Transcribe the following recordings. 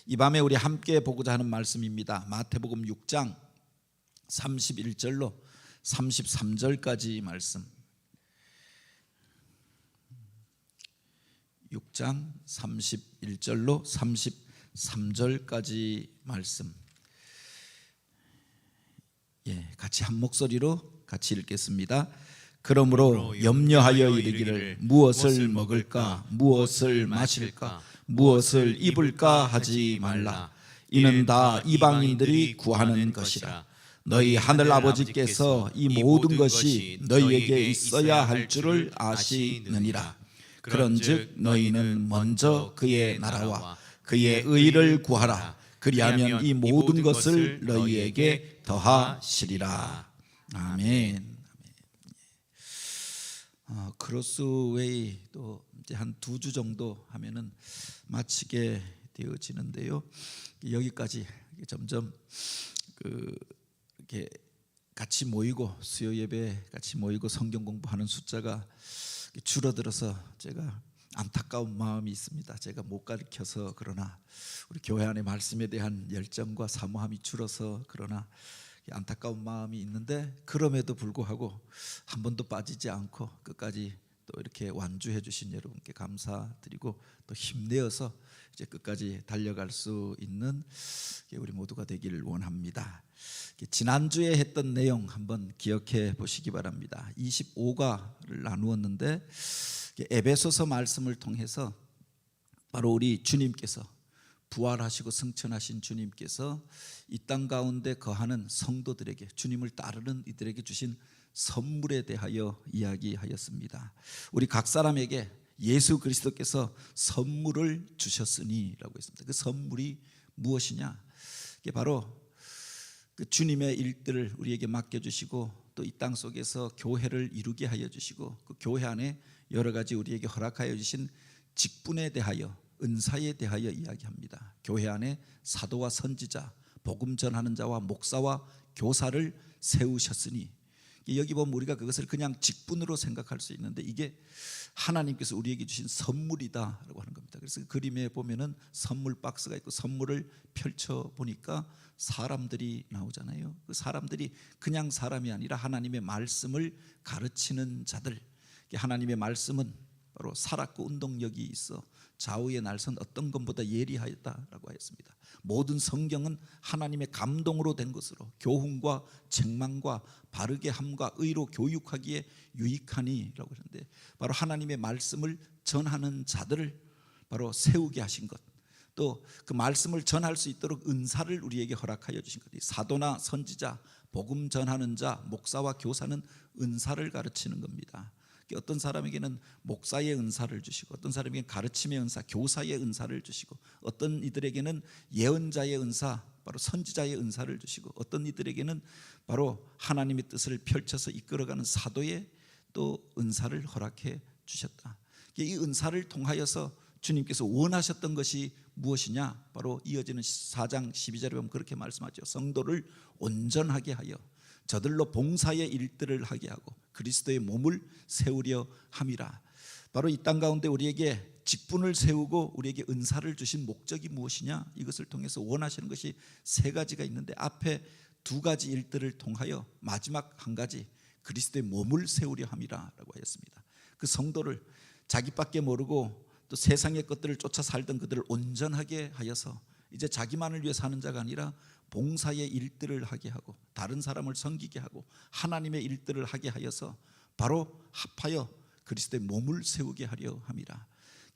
이 밤에 우리 함께 보고자 하는 말씀입니다. 마태복음 6장 31절로 33절까지 말씀. 6장 31절로 33절까지 말씀. 같이 한 목소리로 같이 읽겠습니다. 그러므로 염려하여 이르기를 무엇을 먹을까, 무엇을 마실까, 무엇을 입을까 하지 말라. 이는 다 이방인들이 구하는 것이라. 너희 하늘 아버지께서 이 모든 것이 너희에게 있어야 할 줄을 아시느니라. 그런즉 너희는 먼저 그의 나라와 그의 의를 구하라. 그리하면 이 모든 것을 너희에게 더하시리라. 아멘. 크로스웨이 또 이제 한 2주 정도 하면은 마치게 되어지는데요. 여기까지 점점 이렇게 같이 모이고 수요 예배 같이 모이고 성경 공부하는 숫자가 줄어들어서 제가 안타까운 마음이 있습니다. 제가 못 가르쳐서 그러나 우리 교회 안의 말씀에 대한 열정과 사모함이 줄어서 그러나 안타까운 마음이 있는데, 그럼에도 불구하고 한 번도 빠지지 않고 끝까지 또 이렇게 완주해 주신 여러분께 감사드리고 또 힘내어서 이제 끝까지 달려갈 수 있는 우리 모두가 되기를 원합니다. 지난주에 했던 내용 한번 기억해 보시기 바랍니다. 25가를 나누었는데 에베소서 말씀을 통해서 바로 우리 주님께서 부활하시고 승천하신 주님께서 이 땅 가운데 거하는 성도들에게, 주님을 따르는 이들에게 주신 선물에 대하여 이야기하였습니다. 우리 각 사람에게 예수 그리스도께서 선물을 주셨으니 라고 했습니다. 그 선물이 무엇이냐? 이게 바로 그 주님의 일들을 우리에게 맡겨주시고 또 이 땅 속에서 교회를 이루게 하여 주시고 그 교회 안에 여러 가지 우리에게 허락하여 주신 직분에 대하여, 은사에 대하여 이야기합니다. 교회 안에 사도와 선지자, 복음 전하는 자와 목사와 교사를 세우셨으니, 여기 보면 우리가 그것을 그냥 직분으로 생각할 수 있는데 이게 하나님께서 우리에게 주신 선물이다라고 하는 겁니다. 그래서 그 그림에 보면은 선물 박스가 있고 선물을 펼쳐 보니까 사람들이 나오잖아요. 그 사람들이 그냥 사람이 아니라 하나님의 말씀을 가르치는 자들. 하나님의 말씀은 바로 살았고 운동력이 있어 좌우의 날선 어떤 것보다 예리하였다라고 하였습니다. 모든 성경은 하나님의 감동으로 된 것으로 교훈과 책망과 바르게 함과 의로 교육하기에 유익하니라고 하는데, 바로 하나님의 말씀을 전하는 자들을 바로 세우게 하신 것, 또 그 말씀을 전할 수 있도록 은사를 우리에게 허락하여 주신 것. 사도나 선지자, 복음 전하는 자, 목사와 교사는 은사를 가르치는 겁니다. 어떤 사람에게는 목사의 은사를 주시고 어떤 사람에게는 가르침의 은사, 교사의 은사를 주시고 어떤 이들에게는 예언자의 은사, 바로 선지자의 은사를 주시고 어떤 이들에게는 바로 하나님의 뜻을 펼쳐서 이끌어가는 사도의 또 은사를 허락해 주셨다. 이 은사를 통하여서 주님께서 원하셨던 것이 무엇이냐? 바로 이어지는 4장 12절에 보면 그렇게 말씀하죠. 성도를 온전하게 하여 저들로 봉사의 일들을 하게 하고 그리스도의 몸을 세우려 함이라. 바로 이 땅 가운데 우리에게 직분을 세우고 우리에게 은사를 주신 목적이 무엇이냐? 이것을 통해서 원하시는 것이 3가지가 있는데 앞에 2가지 일들을 통하여 마지막 한 가지, 그리스도의 몸을 세우려 함이라 라고 하였습니다. 그 성도를 자기밖에 모르고 또 세상의 것들을 쫓아 살던 그들을 온전하게 하여서 이제 자기만을 위해 사는 자가 아니라 봉사의 일들을 하게 하고 다른 사람을 섬기게 하고 하나님의 일들을 하게 하여서 바로 합하여 그리스도의 몸을 세우게 하려 함이라.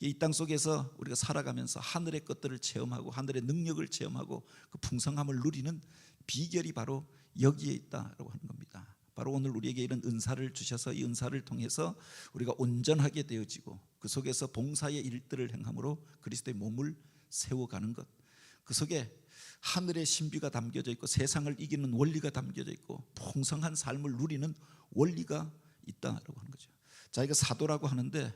이 땅 속에서 우리가 살아가면서 하늘의 것들을 체험하고 하늘의 능력을 체험하고 그 풍성함을 누리는 비결이 바로 여기에 있다라고 하는 겁니다. 바로 오늘 우리에게 이런 은사를 주셔서 이 은사를 통해서 우리가 온전하게 되어지고 그 속에서 봉사의 일들을 행함으로 그리스도의 몸을 세워가는 것, 그 속에 하늘의 신비가 담겨져 있고 세상을 이기는 원리가 담겨져 있고 풍성한 삶을 누리는 원리가 있다라고 하는 거죠. 자기가 사도라고 하는데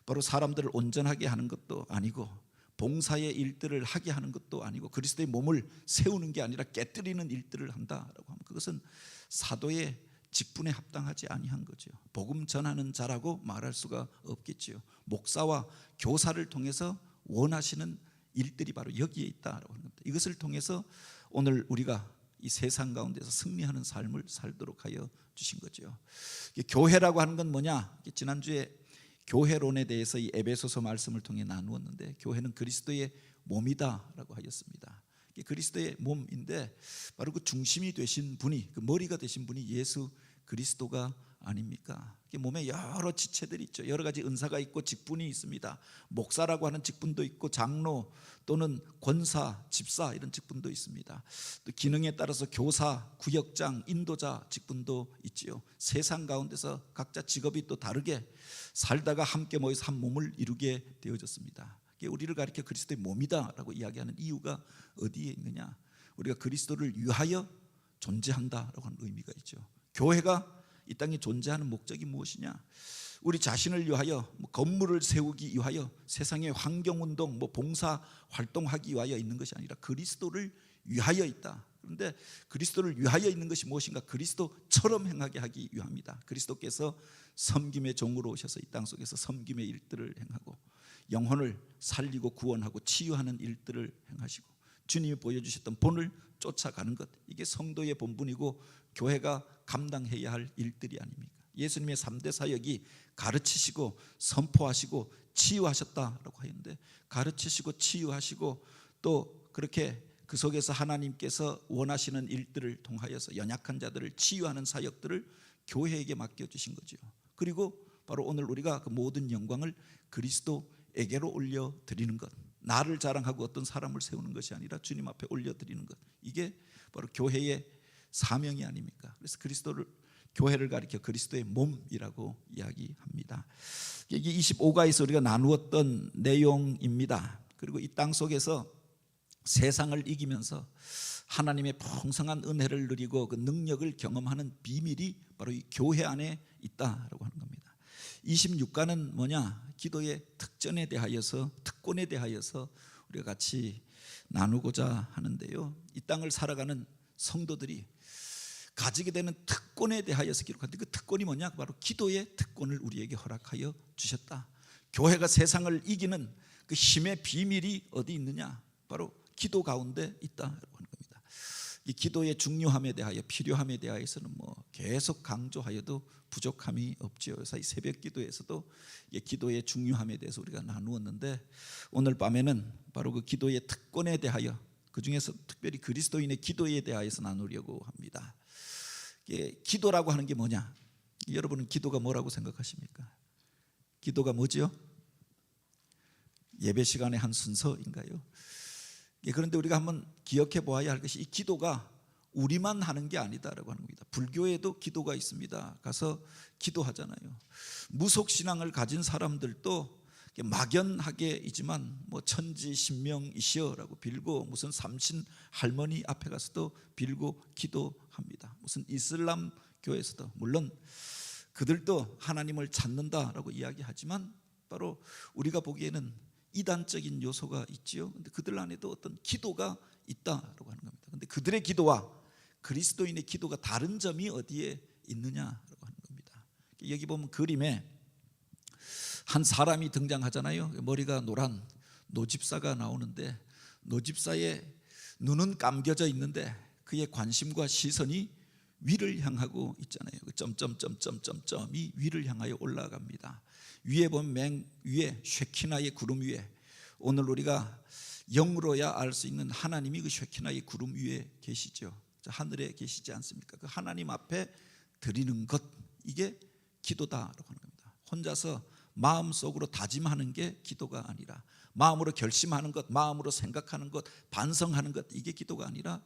바로 사람들을 온전하게 하는 것도 아니고 봉사의 일들을 하게 하는 것도 아니고 그리스도의 몸을 세우는 게 아니라 깨뜨리는 일들을 한다라고 하면 그것은 사도의 직분에 합당하지 아니한 거죠. 복음 전하는 자라고 말할 수가 없겠지요. 목사와 교사를 통해서 원하시는 일들이 바로 여기에 있다라고 하는 겁니다. 이것을 통해서 오늘 우리가 이 세상 가운데서 승리하는 삶을 살도록 하여 주신 거죠. 교회라고 하는 건 뭐냐? 지난주에 교회론에 대해서 이 에베소서 말씀을 통해 나누었는데, 교회는 그리스도의 몸이다라고 하였습니다. 그리스도의 몸인데 바로 그 중심이 되신 분이, 그 머리가 되신 분이 예수 그리스도가 아닙니까? 몸에 여러 지체들이 있죠. 여러 가지 은사가 있고 직분이 있습니다. 목사라고 하는 직분도 있고 장로 또는 권사, 집사 이런 직분도 있습니다. 또 기능에 따라서 교사, 구역장, 인도자 직분도 있지요. 세상 가운데서 각자 직업이 또 다르게 살다가 함께 모여서 한 몸을 이루게 되어졌습니다. 우리를 가리켜 그리스도의 몸이다라고 이야기하는 이유가 어디에 있느냐? 우리가 그리스도를 위하여 존재한다라고 하는 의미가 있죠. 교회가 이 땅에 존재하는 목적이 무엇이냐? 우리 자신을 위하여, 건물을 세우기 위하여, 세상의 환경운동, 봉사 활동하기 위하여 있는 것이 아니라 그리스도를 위하여 있다. 그런데 그리스도를 위하여 있는 것이 무엇인가? 그리스도처럼 행하게 하기 위함이다. 그리스도께서 섬김의 종으로 오셔서 이 땅 속에서 섬김의 일들을 행하고 영혼을 살리고 구원하고 치유하는 일들을 행하시고 주님이 보여주셨던 본을 쫓아가는 것, 이게 성도의 본분이고 교회가 감당해야 할 일들이 아닙니까? 예수님의 3대 사역이 가르치시고 선포하시고 치유하셨다라고 하는데, 가르치시고 치유하시고 또 그렇게 그 속에서 하나님께서 원하시는 일들을 통하여서 연약한 자들을 치유하는 사역들을 교회에게 맡겨주신 거죠. 그리고 바로 오늘 우리가 그 모든 영광을 그리스도에게로 올려드리는 것, 나를 자랑하고 어떤 사람을 세우는 것이 아니라 주님 앞에 올려드리는 것, 이게 바로 교회의 사명이 아닙니까? 그래서 교회를 가리켜 그리스도의 몸이라고 이야기합니다. 이게 25가에서 우리가 나누었던 내용입니다. 그리고 이 땅 속에서 세상을 이기면서 하나님의 풍성한 은혜를 누리고 그 능력을 경험하는 비밀이 바로 이 교회 안에 있다라고 하는 겁니다. 26가는 뭐냐? 기도의 특권에 대하여서 우리가 같이 나누고자 하는데요, 이 땅을 살아가는 성도들이 가지게 되는 특권에 대하여서 기록하는데, 그 특권이 뭐냐? 바로 기도의 특권을 우리에게 허락하여 주셨다. 교회가 세상을 이기는 그 힘의 비밀이 어디 있느냐? 바로 기도 가운데 있다라고 하는 겁니다. 이 기도의 중요함에 대하여, 필요함에 대하여서는 계속 강조하여도 부족함이 없지요. 그래서 이 새벽 기도에서도 이 기도의 중요함에 대해서 우리가 나누었는데, 오늘 밤에는 바로 그 기도의 특권에 대하여, 그 중에서 특별히 그리스도인의 기도에 대하여서 나누려고 합니다. 기도라고 하는 게 뭐냐? 여러분은 기도가 뭐라고 생각하십니까? 기도가 뭐지요? 예배 시간의 한 순서인가요? 그런데 우리가 한번 기억해 보아야 할 것이, 이 기도가 우리만 하는 게 아니다라고 하는 겁니다. 불교에도 기도가 있습니다. 가서 기도하잖아요. 무속신앙을 가진 사람들도 막연하게이지만 천지 신명이시여라고 빌고, 무슨 삼신 할머니 앞에 가서도 빌고 기도합니다. 무슨 이슬람 교회에서도 물론 그들도 하나님을 찾는다라고 이야기하지만 바로 우리가 보기에는 이단적인 요소가 있지요. 근데 그들 안에도 어떤 기도가 있다라고 하는 겁니다. 근데 그들의 기도와 그리스도인의 기도가 다른 점이 어디에 있느냐라고 하는 겁니다. 여기 보면 그림에 한 사람이 등장하잖아요. 머리가 노란 노집사가 나오는데, 노집사의 눈은 감겨져 있는데 그의 관심과 시선이 위를 향하고 있잖아요. 점점점점점점이 위를 향하여 올라갑니다. 위에 보면 맨 위에 쉐키나의 구름 위에, 오늘 우리가 영으로야 알 수 있는 하나님이 그 쉐키나의 구름 위에 계시죠. 하늘에 계시지 않습니까? 그 하나님 앞에 드리는 것, 이게 기도다라고 하는 겁니다. 혼자서 마음속으로 다짐하는 게 기도가 아니라, 마음으로 결심하는 것, 마음으로 생각하는 것, 반성하는 것, 이게 기도가 아니라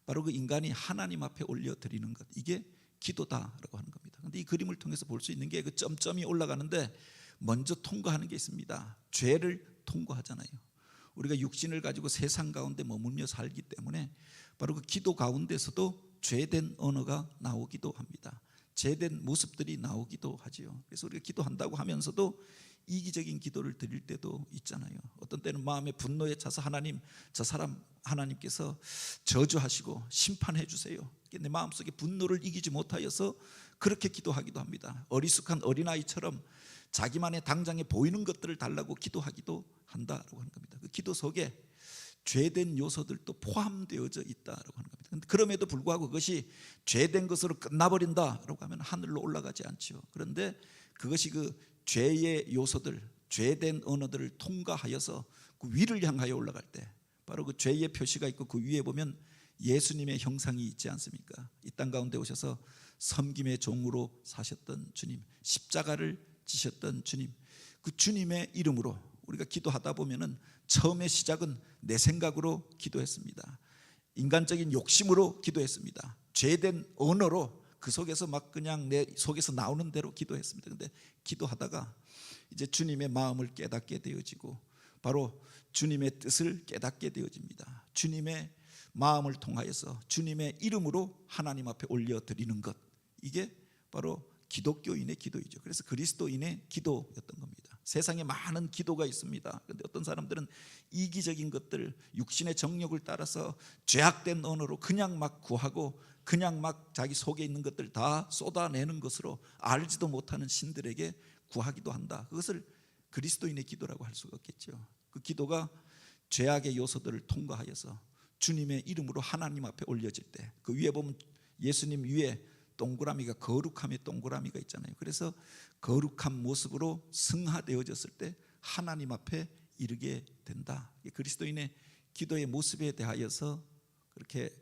바로 그 인간이 하나님 앞에 올려드리는 것, 이게 기도다라고 하는 겁니다. 그런데 이 그림을 통해서 볼 수 있는 게 그 점점이 올라가는데 먼저 통과하는 게 있습니다. 죄를 통과하잖아요. 우리가 육신을 가지고 세상 가운데 머물며 살기 때문에 바로 그 기도 가운데서도 죄된 언어가 나오기도 합니다. 죄된 모습들이 나오기도 하지요. 그래서 우리가 기도한다고 하면서도 이기적인 기도를 드릴 때도 있잖아요. 어떤 때는 마음의 분노에 차서 하나님, 저 사람 하나님께서 저주하시고 심판해 주세요. 내 마음속에 분노를 이기지 못하여서 그렇게 기도하기도 합니다. 어리숙한 어린아이처럼 자기만의 당장에 보이는 것들을 달라고 기도하기도 한다라고 하는 겁니다. 그 기도 속에 죄된 요소들도 포함되어져 있다라고 하는 겁니다. 그럼에도 불구하고 그것이 죄된 것으로 끝나버린다라고 하면 하늘로 올라가지 않죠. 그런데 그것이 그 죄의 요소들, 죄된 언어들을 통과하여서 그 위를 향하여 올라갈 때 바로 그 죄의 표시가 있고 그 위에 보면 예수님의 형상이 있지 않습니까? 이 땅 가운데 오셔서 섬김의 종으로 사셨던 주님, 십자가를 지셨던 주님, 그 주님의 이름으로 우리가 기도하다 보면은 처음의 시작은 내 생각으로 기도했습니다. 인간적인 욕심으로 기도했습니다. 죄된 언어로 그 속에서 막 그냥 내 속에서 나오는 대로 기도했습니다. 근데 기도하다가 이제 주님의 마음을 깨닫게 되어지고 바로 주님의 뜻을 깨닫게 되어집니다. 주님의 마음을 통하여서 주님의 이름으로 하나님 앞에 올려드리는 것, 이게 바로 기독교인의 기도이죠. 그래서 그리스도인의 기도였던 겁니다. 세상에 많은 기도가 있습니다. 그런데 어떤 사람들은 이기적인 것들, 육신의 정욕을 따라서 죄악된 언어로 그냥 막 구하고 그냥 막 자기 속에 있는 것들 다 쏟아내는 것으로 알지도 못하는 신들에게 구하기도 한다. 그것을 그리스도인의 기도라고 할 수가 없겠죠. 그 기도가 죄악의 요소들을 통과하여서 주님의 이름으로 하나님 앞에 올려질 때 그 위에 보면 예수님 위에 동그라미가, 거룩함의 동그라미가 있잖아요. 그래서 거룩한 모습으로 승화되어졌을 때 하나님 앞에 이르게 된다. 그리스도인의 기도의 모습에 대하여서 그렇게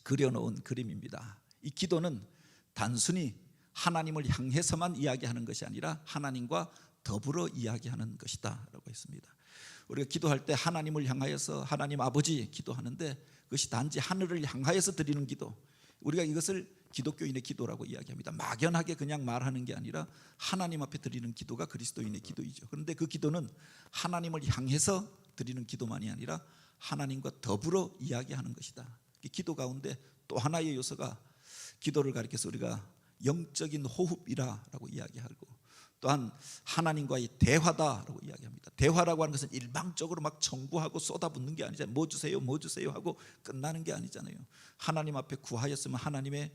그려놓은 그림입니다. 이 기도는 단순히 하나님을 향해서만 이야기하는 것이 아니라 하나님과 더불어 이야기하는 것이다 라고 했습니다. 우리가 기도할 때 하나님을 향하여서 하나님 아버지 기도하는데 그것이 단지 하늘을 향하여서 드리는 기도, 우리가 이것을 기독교인의 기도라고 이야기합니다. 막연하게 그냥 말하는 게 아니라 하나님 앞에 드리는 기도가 그리스도인의 기도이죠. 그런데 그 기도는 하나님을 향해서 드리는 기도만이 아니라 하나님과 더불어 이야기하는 것이다. 기도 가운데 또 하나의 요소가 기도를 가리켜서 우리가 영적인 호흡이라고 이야기하고 또한 하나님과의 대화다라고 이야기합니다. 대화라고 하는 것은 일방적으로 막 청구하고 쏟아붓는 게 아니잖아요. 뭐 주세요 뭐 주세요 하고 끝나는 게 아니잖아요. 하나님 앞에 구하였으면 하나님의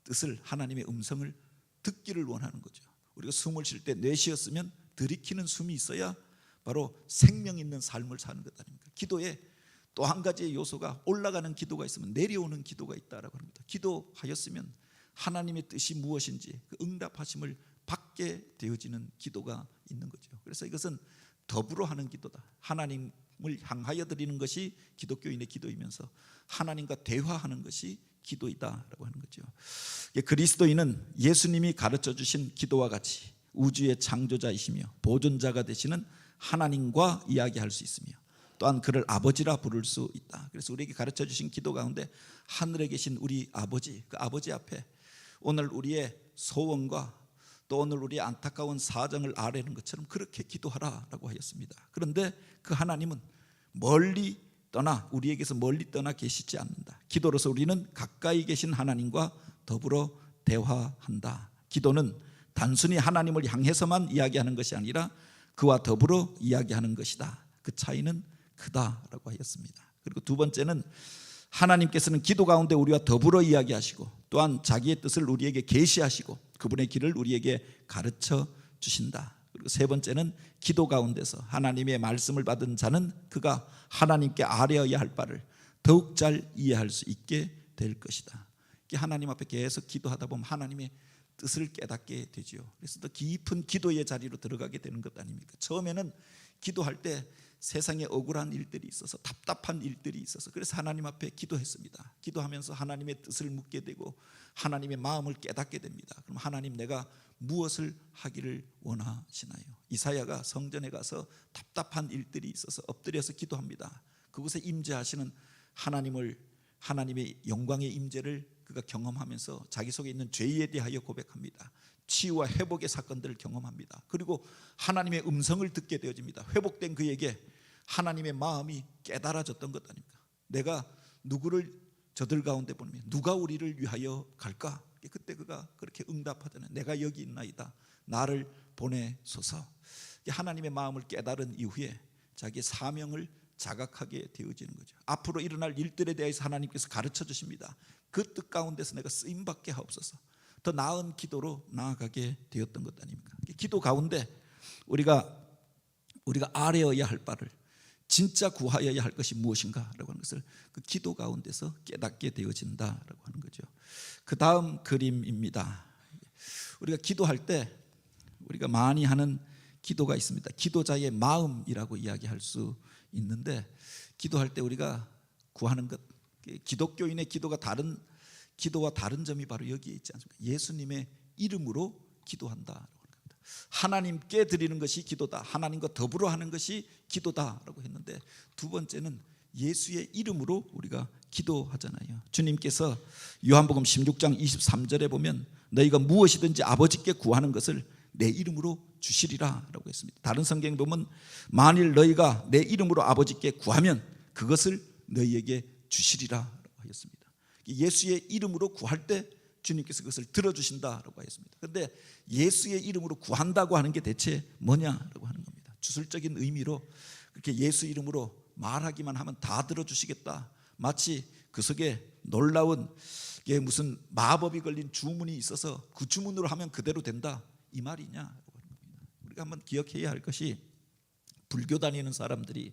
뜻을, 하나님의 음성을 듣기를 원하는 거죠. 우리가 숨을 쉴 때 내쉬었으면 들이키는 숨이 있어야 바로 생명 있는 삶을 사는 것 아닙니까? 기도에 또 한 가지의 요소가 올라가는 기도가 있으면 내려오는 기도가 있다라고 합니다. 기도하였으면 하나님의 뜻이 무엇인지 그 응답하심을 받게 되어지는 기도가 있는 거죠. 그래서 이것은 더불어 하는 기도다. 하나님을 향하여 드리는 것이 기독교인의 기도이면서 하나님과 대화하는 것이 기도이다라고 하는 거죠. 그리스도인은 예수님이 가르쳐 주신 기도와 같이 우주의 창조자이시며 보존자가 되시는 하나님과 이야기할 수 있으며 또한 그를 아버지라 부를 수 있다. 그래서 우리에게 가르쳐 주신 기도 가운데 하늘에 계신 우리 아버지, 그 아버지 앞에 오늘 우리의 소원과 또 오늘 우리의 안타까운 사정을 아뢰는 것처럼 그렇게 기도하라라고 하였습니다. 그런데 그 하나님은 멀리 떠나, 우리에게서 멀리 떠나 계시지 않는다. 기도로서 우리는 가까이 계신 하나님과 더불어 대화한다. 기도는 단순히 하나님을 향해서만 이야기하는 것이 아니라 그와 더불어 이야기하는 것이다. 그 차이는 크다라고 하였습니다. 그리고 두 번째는 하나님께서는 기도 가운데 우리와 더불어 이야기하시고 또한 자기의 뜻을 우리에게 계시하시고 그분의 길을 우리에게 가르쳐 주신다. 그리고 세 번째는 기도 가운데서 하나님의 말씀을 받은 자는 그가 하나님께 아뢰어야 할 바를 더욱 잘 이해할 수 있게 될 것이다. 하나님 앞에 계속 기도하다 보면 하나님의 뜻을 깨닫게 되죠. 그래서 더 깊은 기도의 자리로 들어가게 되는 것 아닙니까? 처음에는 기도할 때 세상에 억울한 일들이 있어서 답답한 일들이 있어서 그래서 하나님 앞에 기도했습니다. 기도하면서 하나님의 뜻을 묻게 되고 하나님의 마음을 깨닫게 됩니다. 그럼 하나님 내가 무엇을 하기를 원하시나요? 이사야가 성전에 가서 답답한 일들이 있어서 엎드려서 기도합니다. 그곳에 임재하시는 하나님의 영광의 임재를 그가 경험하면서 자기 속에 있는 죄에 대하여 고백합니다. 치유와 회복의 사건들을 경험합니다. 그리고 하나님의 음성을 듣게 되어집니다. 회복된 그에게 하나님의 마음이 깨달아졌던 것 아닙니까? 내가 누구를 저들 가운데 보내면 누가 우리를 위하여 갈까? 그때 그가 그렇게 응답하잖아요. 내가 여기 있나이다. 나를 보내소서. 하나님의 마음을 깨달은 이후에 자기의 사명을 자각하게 되어지는 거죠. 앞으로 일어날 일들에 대해서 하나님께서 가르쳐 주십니다. 그 뜻 가운데서 내가 쓰임받게 하옵소서. 더 나은 기도로 나아가게 되었던 것 아닙니까? 기도 가운데 우리가 아뢰어야 할 바를, 진짜 구하여야 할 것이 무엇인가라고 하는 것을 그 기도 가운데서 깨닫게 되어진다라고 하는 거죠. 그 다음 그림입니다. 우리가 기도할 때 우리가 많이 하는 기도가 있습니다. 기도자의 마음이라고 이야기할 수 있는데, 기도할 때 우리가 구하는 것, 기독교인의 기도와 다른 점이 바로 여기에 있지 않습니까? 예수님의 이름으로 기도한다라고 하는 겁니다. 하나님께 드리는 것이 기도다, 하나님과 더불어 하는 것이 기도다라고 했는데, 두 번째는 예수의 이름으로 우리가 기도하잖아요. 주님께서 요한복음 16장 23절에 보면 너희가 무엇이든지 아버지께 구하는 것을 내 이름으로 주시리라 라고 했습니다. 다른 성경에 보면 만일 너희가 내 이름으로 아버지께 구하면 그것을 너희에게 주시리라 라고 하였습니다. 예수의 이름으로 구할 때 주님께서 그것을 들어주신다라고 하였습니다. 그런데 예수의 이름으로 구한다고 하는 게 대체 뭐냐라고 하는 겁니다. 주술적인 의미로 그렇게 예수 이름으로 말하기만 하면 다 들어주시겠다, 마치 그 속에 놀라운 게 무슨 마법이 걸린 주문이 있어서 그 주문으로 하면 그대로 된다, 이 말이냐라고 하는 겁니다. 우리가 한번 기억해야 할 것이, 불교 다니는 사람들이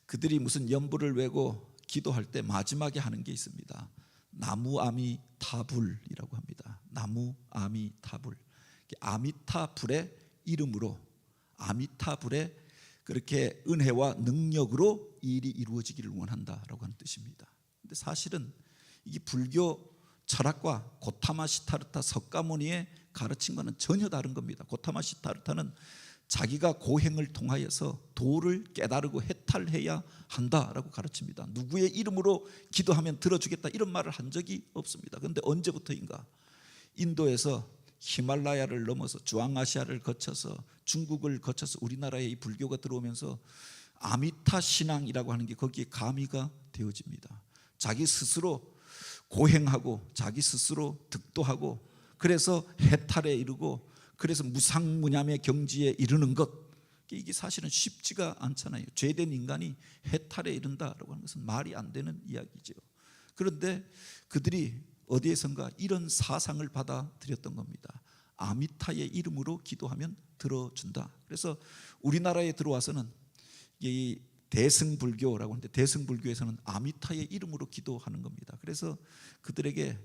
그들이 무슨 연불을 외고 기도할 때 마지막에 하는 게 있습니다. 나무아미타불이라고 합니다. 나무아미타불. 아미타불의 이름으로, 아미타불의 그렇게 은혜와 능력으로 이 일이 이루어지기를 원한다라고 하는 뜻입니다. 근데 사실은 이게 불교 철학과 고타마 시타르타 석가모니의 가르침과는 전혀 다른 겁니다. 고타마 시타르타는 자기가 고행을 통하여서 도를 깨달고 해탈해야 한다라고 가르칩니다. 누구의 이름으로 기도하면 들어주겠다 이런 말을 한 적이 없습니다. 그런데 언제부터인가 인도에서 히말라야를 넘어서 중앙아시아를 거쳐서 중국을 거쳐서 우리나라에 이 불교가 들어오면서 아미타 신앙이라고 하는 게 거기에 가미가 되어집니다. 자기 스스로 고행하고 자기 스스로 득도하고 그래서 해탈에 이르고 그래서 무상무념의 경지에 이르는 것, 이게 사실은 쉽지가 않잖아요. 죄된 인간이 해탈에 이른다라고 하는 것은 말이 안 되는 이야기죠. 그런데 그들이 어디에선가 이런 사상을 받아들였던 겁니다. 아미타의 이름으로 기도하면 들어준다. 그래서 우리나라에 들어와서는 이 대승불교라고 하는데, 대승불교에서는 아미타의 이름으로 기도하는 겁니다. 그래서 그들에게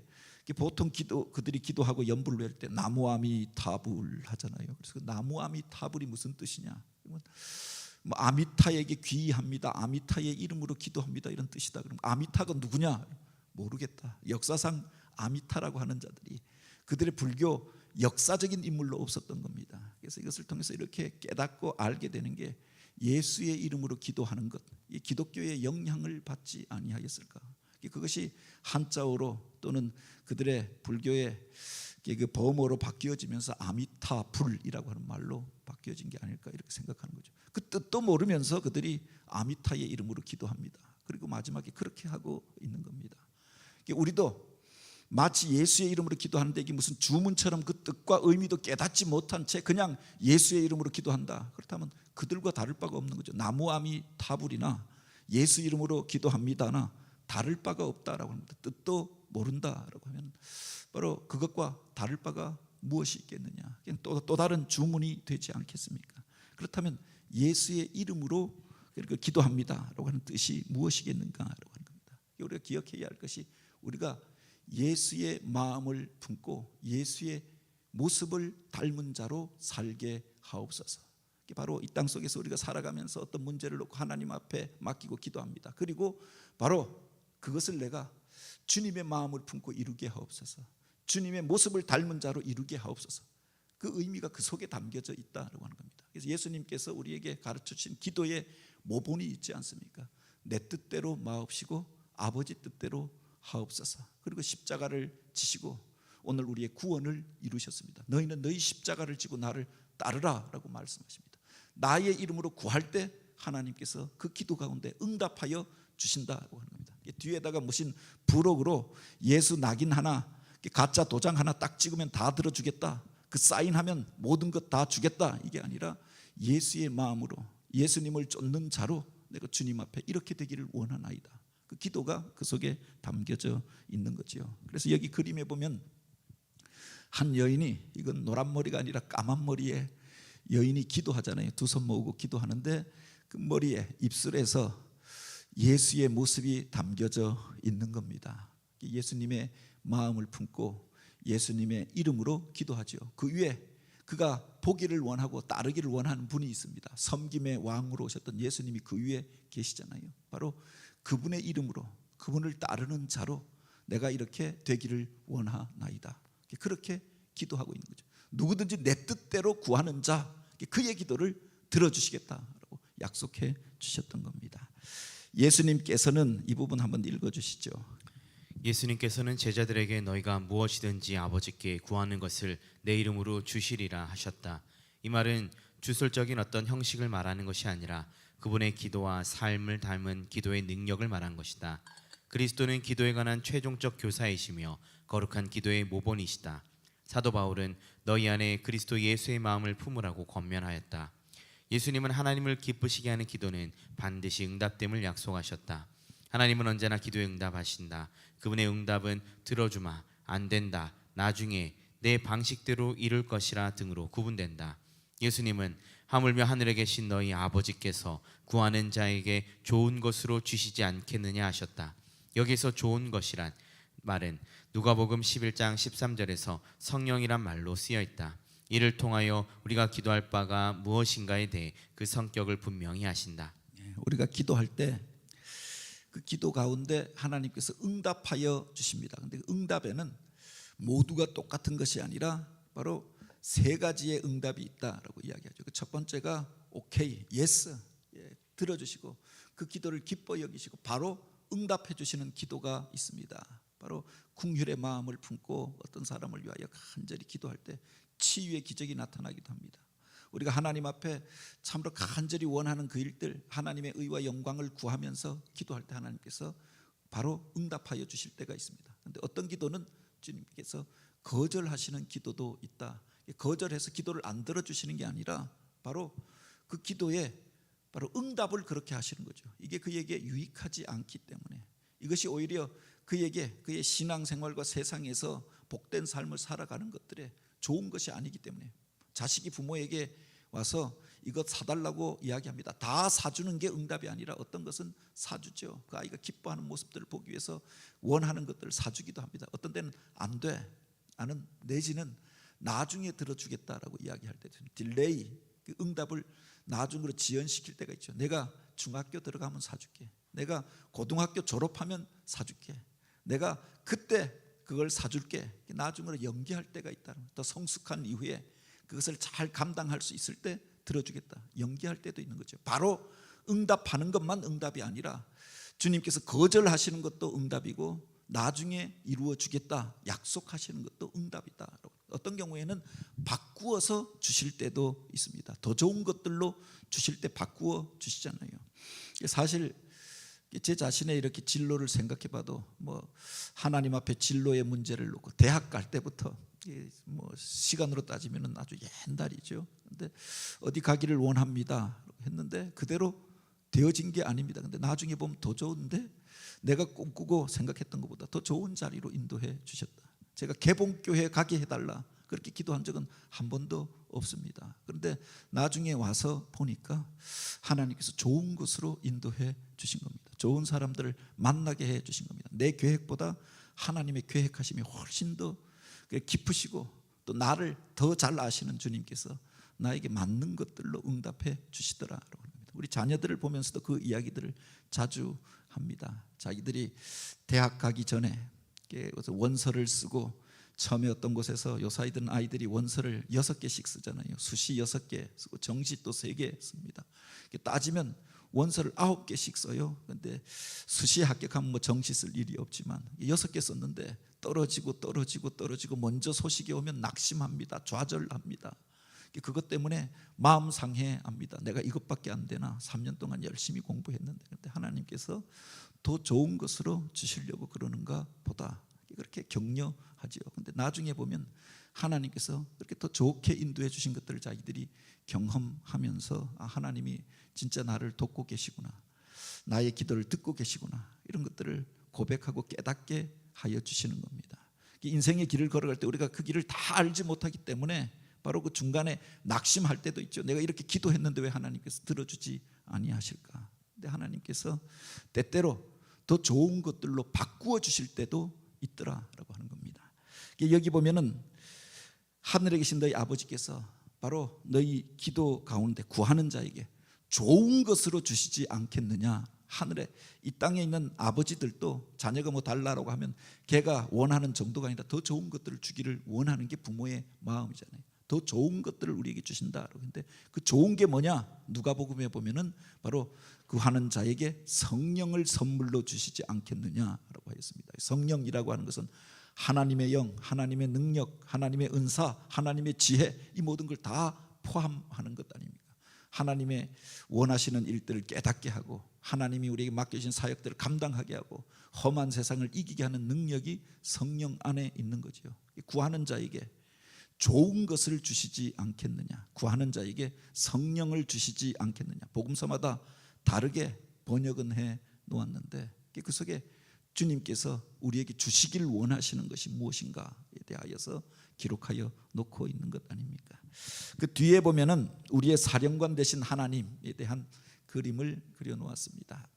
보통 그들이 기도하고 연불을 할 때 나무아미타불 하잖아요. 그래서 그 나무아미타불이 무슨 뜻이냐? 뭐 아미타에게 귀의합니다, 아미타의 이름으로 기도합니다, 이런 뜻이다. 그럼 아미타가 누구냐? 모르겠다. 역사상 아미타라고 하는 자들이 그들의 불교 역사적인 인물로 없었던 겁니다. 그래서 이것을 통해서 이렇게 깨닫고 알게 되는 게, 예수의 이름으로 기도하는 것, 이 기독교의 영향을 받지 아니하였을까? 그것이 한자어로 또는 그들의 불교의 그 범어로 바뀌어지면서 아미타불이라고 하는 말로 바뀌어진 게 아닐까, 이렇게 생각하는 거죠. 그 뜻도 모르면서 그들이 아미타의 이름으로 기도합니다. 그리고 마지막에 그렇게 하고 있는 겁니다. 우리도 마치 예수의 이름으로 기도하는데 이게 무슨 주문처럼 그 뜻과 의미도 깨닫지 못한 채 그냥 예수의 이름으로 기도한다, 그렇다면 그들과 다를 바가 없는 거죠. 나무아미타불이나 예수 이름으로 기도합니다나 다를 바가 없다라고 합니다. 뜻도 모른다라고 하면 바로 그것과 다를 바가 무엇이 있겠느냐, 그냥 또 다른 주문이 되지 않겠습니까? 그렇다면 예수의 이름으로 기도합니다라고 하는 뜻이 무엇이겠는가라고 하는 겁니다. 우리가 기억해야 할 것이, 우리가 예수의 마음을 품고 예수의 모습을 닮은 자로 살게 하옵소서. 바로 이 땅 속에서 우리가 살아가면서 어떤 문제를 놓고 하나님 앞에 맡기고 기도합니다. 그리고 바로 그것을 내가 주님의 마음을 품고 이루게 하옵소서, 주님의 모습을 닮은 자로 이루게 하옵소서. 그 의미가 그 속에 담겨져 있다고 하는 겁니다. 그래서 예수님께서 우리에게 가르쳐 주신 기도의 모본이 있지 않습니까? 내 뜻대로 마옵시고 아버지 뜻대로 하옵소서. 그리고 십자가를 지시고 오늘 우리의 구원을 이루셨습니다. 너희는 너희 십자가를 지고 나를 따르라 라고 말씀하십니다. 나의 이름으로 구할 때 하나님께서 그 기도 가운데 응답하여 주신다고 하는 겁니다. 뒤에다가 무슨 부록으로 예수 낙인 하나, 가짜 도장 하나 딱 찍으면 다 들어주겠다, 그 사인하면 모든 것 다 주겠다, 이게 아니라 예수의 마음으로 예수님을 쫓는 자로 내가 주님 앞에 이렇게 되기를 원하나이다. 그 기도가 그 속에 담겨져 있는 거죠. 그래서 여기 그림에 보면 한 여인이, 이건 노란 머리가 아니라 까만 머리에 여인이 기도하잖아요. 두 손 모으고 기도하는데 그 머리에 입술에서 예수의 모습이 담겨져 있는 겁니다. 예수님의 마음을 품고 예수님의 이름으로 기도하죠. 그 위에 그가 보기를 원하고 따르기를 원하는 분이 있습니다. 섬김의 왕으로 오셨던 예수님이 그 위에 계시잖아요. 바로 그분의 이름으로, 그분을 따르는 자로 내가 이렇게 되기를 원하나이다. 그렇게 기도하고 있는 거죠. 누구든지 내 뜻대로 구하는 자, 그의 기도를 들어주시겠다라고 약속해 주셨던 겁니다. 예수님께서는 이 부분 한번 읽어주시죠. 예수님께서는 제자들에게 너희가 무엇이든지 아버지께 구하는 것을 내 이름으로 주시리라 하셨다. 이 말은 주술적인 어떤 형식을 말하는 것이 아니라 그분의 기도와 삶을 닮은 기도의 능력을 말한 것이다. 그리스도는 기도에 관한 최종적 교사이시며 거룩한 기도의 모본이시다. 사도 바울은 너희 안에 그리스도 예수의 마음을 품으라고 권면하였다. 예수님은 하나님을 기쁘시게 하는 기도는 반드시 응답됨을 약속하셨다. 하나님은 언제나 기도에 응답하신다. 그분의 응답은 들어주마, 안 된다, 나중에, 내 방식대로 이룰 것이라 등으로 구분된다. 예수님은 하물며 하늘에 계신 너희 아버지께서 구하는 자에게 좋은 것으로 주시지 않겠느냐 하셨다. 여기서 좋은 것이란 말은 누가복음 11장 13절에서 성령이란 말로 쓰여 있다. 이를 통하여 우리가 기도할 바가 무엇인가에 대해 그 성격을 분명히 하신다. 우리가 기도할 때 그 기도 가운데 하나님께서 응답하여 주십니다. 그런데 그 응답에는 모두가 똑같은 것이 아니라 바로 세 가지의 응답이 있다라고 이야기하죠. 첫 번째가 오케이, 예스, 들어주시고 그 기도를 기뻐 여기시고 바로 응답해 주시는 기도가 있습니다. 바로 긍휼의 마음을 품고 어떤 사람을 위하여 간절히 기도할 때 치유의 기적이 나타나기도 합니다. 우리가 하나님 앞에 참으로 간절히 원하는 그 일들, 하나님의 의와 영광을 구하면서 기도할 때 하나님께서 바로 응답하여 주실 때가 있습니다. 그런데 어떤 기도는 주님께서 거절하시는 기도도 있다. 거절해서 기도를 안 들어주시는 게 아니라 바로 그 기도에 바로 응답을 그렇게 하시는 거죠. 이게 그에게 유익하지 않기 때문에, 이것이 오히려 그에게 그의 신앙생활과 세상에서 복된 삶을 살아가는 것들에 좋은 것이 아니기 때문에, 자식이 부모에게 와서 이것 사달라고 이야기합니다. 다 사주는 게 응답이 아니라 어떤 것은 사주죠. 그 아이가 기뻐하는 모습들을 보기 위해서 원하는 것들을 사주기도 합니다. 어떤 때는 안 돼, 나는 내지는 나중에 들어주겠다라고 이야기할 때 딜레이, 그 응답을 나중으로 지연시킬 때가 있죠. 내가 중학교 들어가면 사줄게, 내가 고등학교 졸업하면 사줄게, 내가 그때 그걸 사줄게, 나중으로 연기할 때가 있다. 더 성숙한 이후에 그것을 잘 감당할 수 있을 때 들어주겠다, 연기할 때도 있는 거죠. 바로 응답하는 것만 응답이 아니라 주님께서 거절하시는 것도 응답이고 나중에 이루어 주겠다 약속하시는 것도 응답이다. 어떤 경우에는 바꾸어서 주실 때도 있습니다. 더 좋은 것들로 주실 때 바꾸어 주시잖아요. 사실 제 자신의 이렇게 진로를 생각해 봐도 하나님 앞에 진로의 문제를 놓고 대학 갈 때부터 시간으로 따지면 아주 옛날이죠. 근데 어디 가기를 원합니다 했는데 그대로 되어진 게 아닙니다. 근데 나중에 보면 더 좋은데, 내가 꿈꾸고 생각했던 것보다 더 좋은 자리로 인도해 주셨다. 제가 개봉교회 가게 해달라 그렇게 기도한 적은 한 번도 없습니다. 그런데 나중에 와서 보니까 하나님께서 좋은 곳으로 인도해 주신 겁니다. 좋은 사람들을 만나게 해 주신 겁니다. 내 계획보다 하나님의 계획하심이 훨씬 더 깊으시고 또 나를 더 잘 아시는 주님께서 나에게 맞는 것들로 응답해 주시더라라고 합니다. 우리 자녀들을 보면서도 그 이야기들을 자주 합니다. 자기들이 대학 가기 전에 원서를 쓰고, 처음에 어떤 곳에서 요사이든 아이들이 원서를 6개씩 쓰잖아요. 수시 6개 쓰고 정시 또 3개 씁니다. 따지면 원서를 9개씩 써요. 그런데 수시에 합격하면 정시 쓸 일이 없지만 6개 썼는데 떨어지고 먼저 소식이 오면 낙심합니다. 좌절합니다. 그것 때문에 마음 상해합니다. 내가 이것밖에 안 되나, 3년 동안 열심히 공부했는데. 그런데 하나님께서 더 좋은 것으로 주시려고 그러는가 보다, 그렇게 격려하죠. 그런데 나중에 보면 하나님께서 그렇게 더 좋게 인도해 주신 것들을 자기들이 경험하면서 하나님이 진짜 나를 돕고 계시구나, 나의 기도를 듣고 계시구나, 이런 것들을 고백하고 깨닫게 하여 주시는 겁니다. 인생의 길을 걸어갈 때 우리가 그 길을 다 알지 못하기 때문에 바로 그 중간에 낙심할 때도 있죠. 내가 이렇게 기도했는데 왜 하나님께서 들어주지 아니하실까? 근데 하나님께서 때때로 더 좋은 것들로 바꾸어 주실 때도 있더라라고 하는 겁니다. 여기 보면은 하늘에 계신 너희 아버지께서 바로 너희 기도 가운데 구하는 자에게 좋은 것으로 주시지 않겠느냐. 하늘에 이 땅에 있는 아버지들도 자녀가 뭐 달라라고 하면 걔가 원하는 정도가 아니라 더 좋은 것들을 주기를 원하는 게 부모의 마음이잖아요. 더 좋은 것들을 우리에게 주신다. 그런데 그 좋은 게 뭐냐? 누가복음에 보면은 바로 구하는 자에게 성령을 선물로 주시지 않겠느냐라고 하였습니다. 성령이라고 하는 것은 하나님의 영, 하나님의 능력, 하나님의 은사, 하나님의 지혜, 이 모든 걸 다 포함하는 것 아닙니까? 하나님의 원하시는 일들을 깨닫게 하고 하나님이 우리에게 맡겨주신 사역들을 감당하게 하고 험한 세상을 이기게 하는 능력이 성령 안에 있는 거죠. 구하는 자에게 좋은 것을 주시지 않겠느냐, 구하는 자에게 성령을 주시지 않겠느냐. 복음서마다 다르게 번역은 해 놓았는데 그 속에 주님께서 우리에게 주시길 원하시는 것이 무엇인가에 대하여서 기록하여 놓고 있는 것 아닙니까? 그 뒤에 보면은 우리의 사령관 되신 하나님에 대한 그림을 그려 놓았습니다.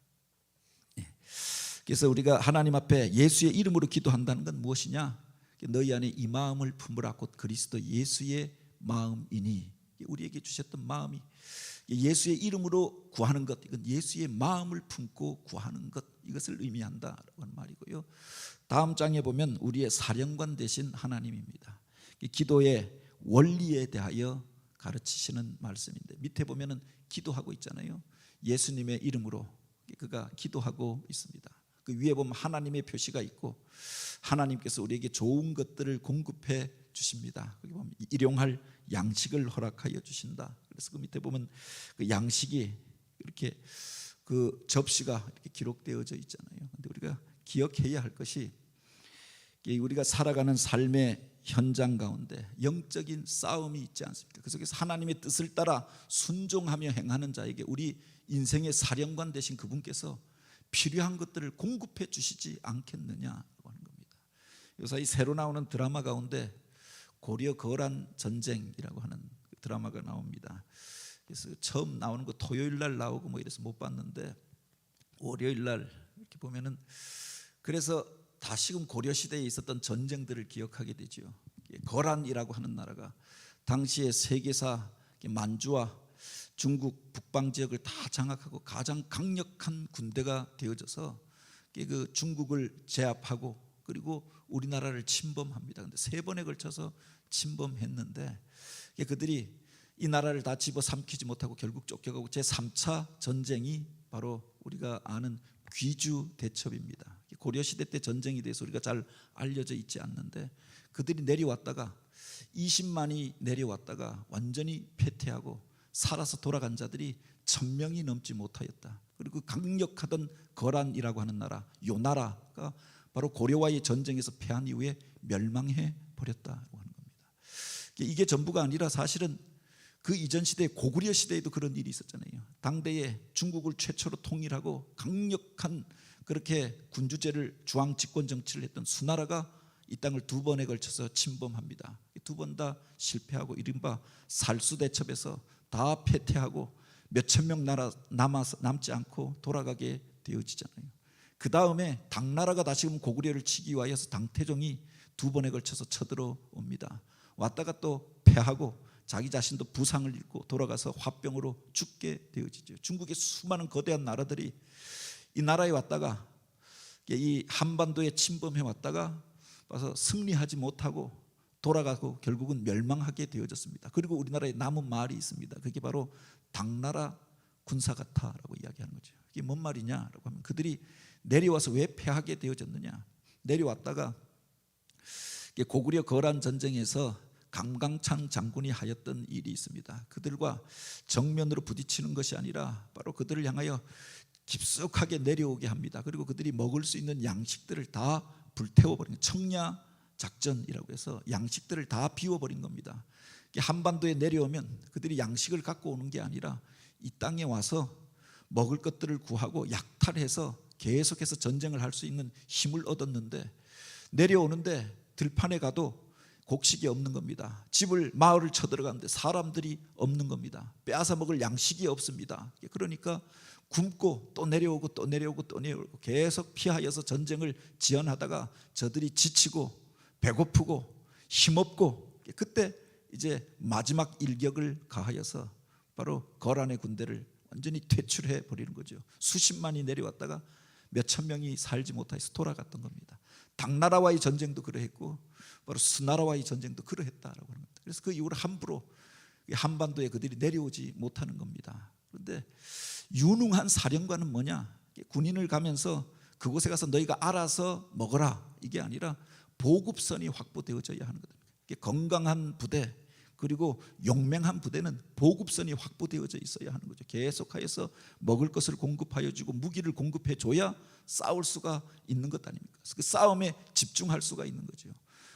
그래서 우리가 하나님 앞에 예수의 이름으로 기도한다는 건 무엇이냐? 너희 안에 이 마음을 품으라 곧 그리스도 예수의 마음이니. 우리에게 주셨던 마음이 예수의 이름으로 구하는 것, 이건 예수의 마음을 품고 구하는 것, 이것을 의미한다라고 하는 말이고요. 다음 장에 보면 우리의 사령관 되신 하나님입니다. 기도의 원리에 대하여 가르치시는 말씀인데 밑에 보면은 기도하고 있잖아요. 예수님의 이름으로 그가 기도하고 있습니다. 그 위에 보면 하나님의 표시가 있고 하나님께서 우리에게 좋은 것들을 공급해 주십니다. 거기 보면 일용할 양식을 허락하여 주신다. 그래서 그 밑에 보면 그 양식이 이렇게 그 접시가 이렇게 기록되어져 있잖아요. 근데 우리가 기억해야 할 것이 우리가 살아가는 삶의 현장 가운데 영적인 싸움이 있지 않습니까? 그 속에서 하나님의 뜻을 따라 순종하며 행하는 자에게 우리 인생의 사령관 되신 그분께서 필요한 것들을 공급해 주시지 않겠느냐고 하는 겁니다. 요새 새로 나오는 드라마 가운데 고려 거란 전쟁이라고 하는 드라마가 나옵니다. 그래서 처음 나오는 거 토요일 날 나오고 뭐 이래서 못 봤는데 월요일 날 이렇게 보면은 그래서 다시금 고려 시대에 있었던 전쟁들을 기억하게 되죠. 거란이라고 하는 나라가 당시에 세계사 만주와 중국 북방 지역을 다 장악하고 가장 강력한 군대가 되어져서 그 중국을 제압하고 그리고 우리나라를 침범합니다. 근데 3번에 걸쳐서 침범했는데 그들이 이 나라를 다 집어삼키지 못하고 결국 쫓겨가고 제3차 전쟁이 바로 우리가 아는 귀주 대첩입니다. 고려시대 때 전쟁에 대해서 우리가 잘 알려져 있지 않는데 그들이 내려왔다가 20만이 내려왔다가 완전히 패퇴하고 살아서 돌아간 자들이 1000명이 넘지 못하였다. 그리고 강력하던 거란이라고 하는 나라, 요 나라가 바로 고려와의 전쟁에서 패한 이후에 멸망해 버렸다고 하는 겁니다. 이게 전부가 아니라 사실은 그 이전 시대 고구려 시대에도 그런 일이 있었잖아요. 당대에 중국을 최초로 통일하고 강력한 그렇게 군주제를 중앙 집권 정치를 했던 수나라가 이 땅을 2번에 걸쳐서 침범합니다. 2번 다 실패하고 이른바 살수대첩에서 다 패퇴하고 몇천 명 남지 않고 돌아가게 되어지잖아요. 그 다음에 당나라가 다시금 고구려를 치기 위하여서 당태종이 2번에 걸쳐서 쳐들어옵니다. 왔다가 또 패하고 자기 자신도 부상을 입고 돌아가서 화병으로 죽게 되어지죠. 중국의 수많은 거대한 나라들이 이 나라에 왔다가 이 한반도에 침범해 왔다가 와서 승리하지 못하고 돌아가고 결국은 멸망하게 되어졌습니다. 그리고 우리나라에 남은 말이 있습니다. 그게 바로 당나라 군사가타라고 이야기하는 거죠. 이게 뭔 말이냐라고 하면 그들이 내려와서 왜 패하게 되어졌느냐. 내려왔다가 고구려 거란 전쟁에서 강강찬 장군이 하였던 일이 있습니다. 그들과 정면으로 부딪히는 것이 아니라 바로 그들을 향하여 깊숙하게 내려오게 합니다. 그리고 그들이 먹을 수 있는 양식들을 다 불태워버린 청야 작전이라고 해서 양식들을 다 비워버린 겁니다. 한반도에 내려오면 그들이 양식을 갖고 오는 게 아니라 이 땅에 와서 먹을 것들을 구하고 약탈해서 계속해서 전쟁을 할 수 있는 힘을 얻었는데 내려오는데 들판에 가도 곡식이 없는 겁니다. 집을 마을을 쳐들어가는데 사람들이 없는 겁니다. 빼앗아 먹을 양식이 없습니다. 그러니까 굶고 또 내려오고 또 내려오고 또 내려오고 계속 피하여서 전쟁을 지연하다가 저들이 지치고 배고프고 힘없고, 그때 이제 마지막 일격을 가하여서 바로 거란의 군대를 완전히 퇴출해 버리는 거죠. 수십만이 내려왔다가 몇천 명이 살지 못해서 돌아갔던 겁니다. 당나라와의 전쟁도 그러했고 바로 수나라와의 전쟁도 그러했다라고 합니다. 그래서 그 이후로 함부로 한반도에 그들이 내려오지 못하는 겁니다. 그런데 유능한 사령관은 뭐냐? 군인을 가면서 그곳에 가서 너희가 알아서 먹어라, 이게 아니라 보급선이 확보되어져야 하는 겁니다. 건강한 부대 그리고 용맹한 부대는 보급선이 확보되어져 있어야 하는 거죠. 계속하여서 먹을 것을 공급하여 주고 무기를 공급해 줘야 싸울 수가 있는 것 아닙니까? 그 싸움에 집중할 수가 있는 거죠.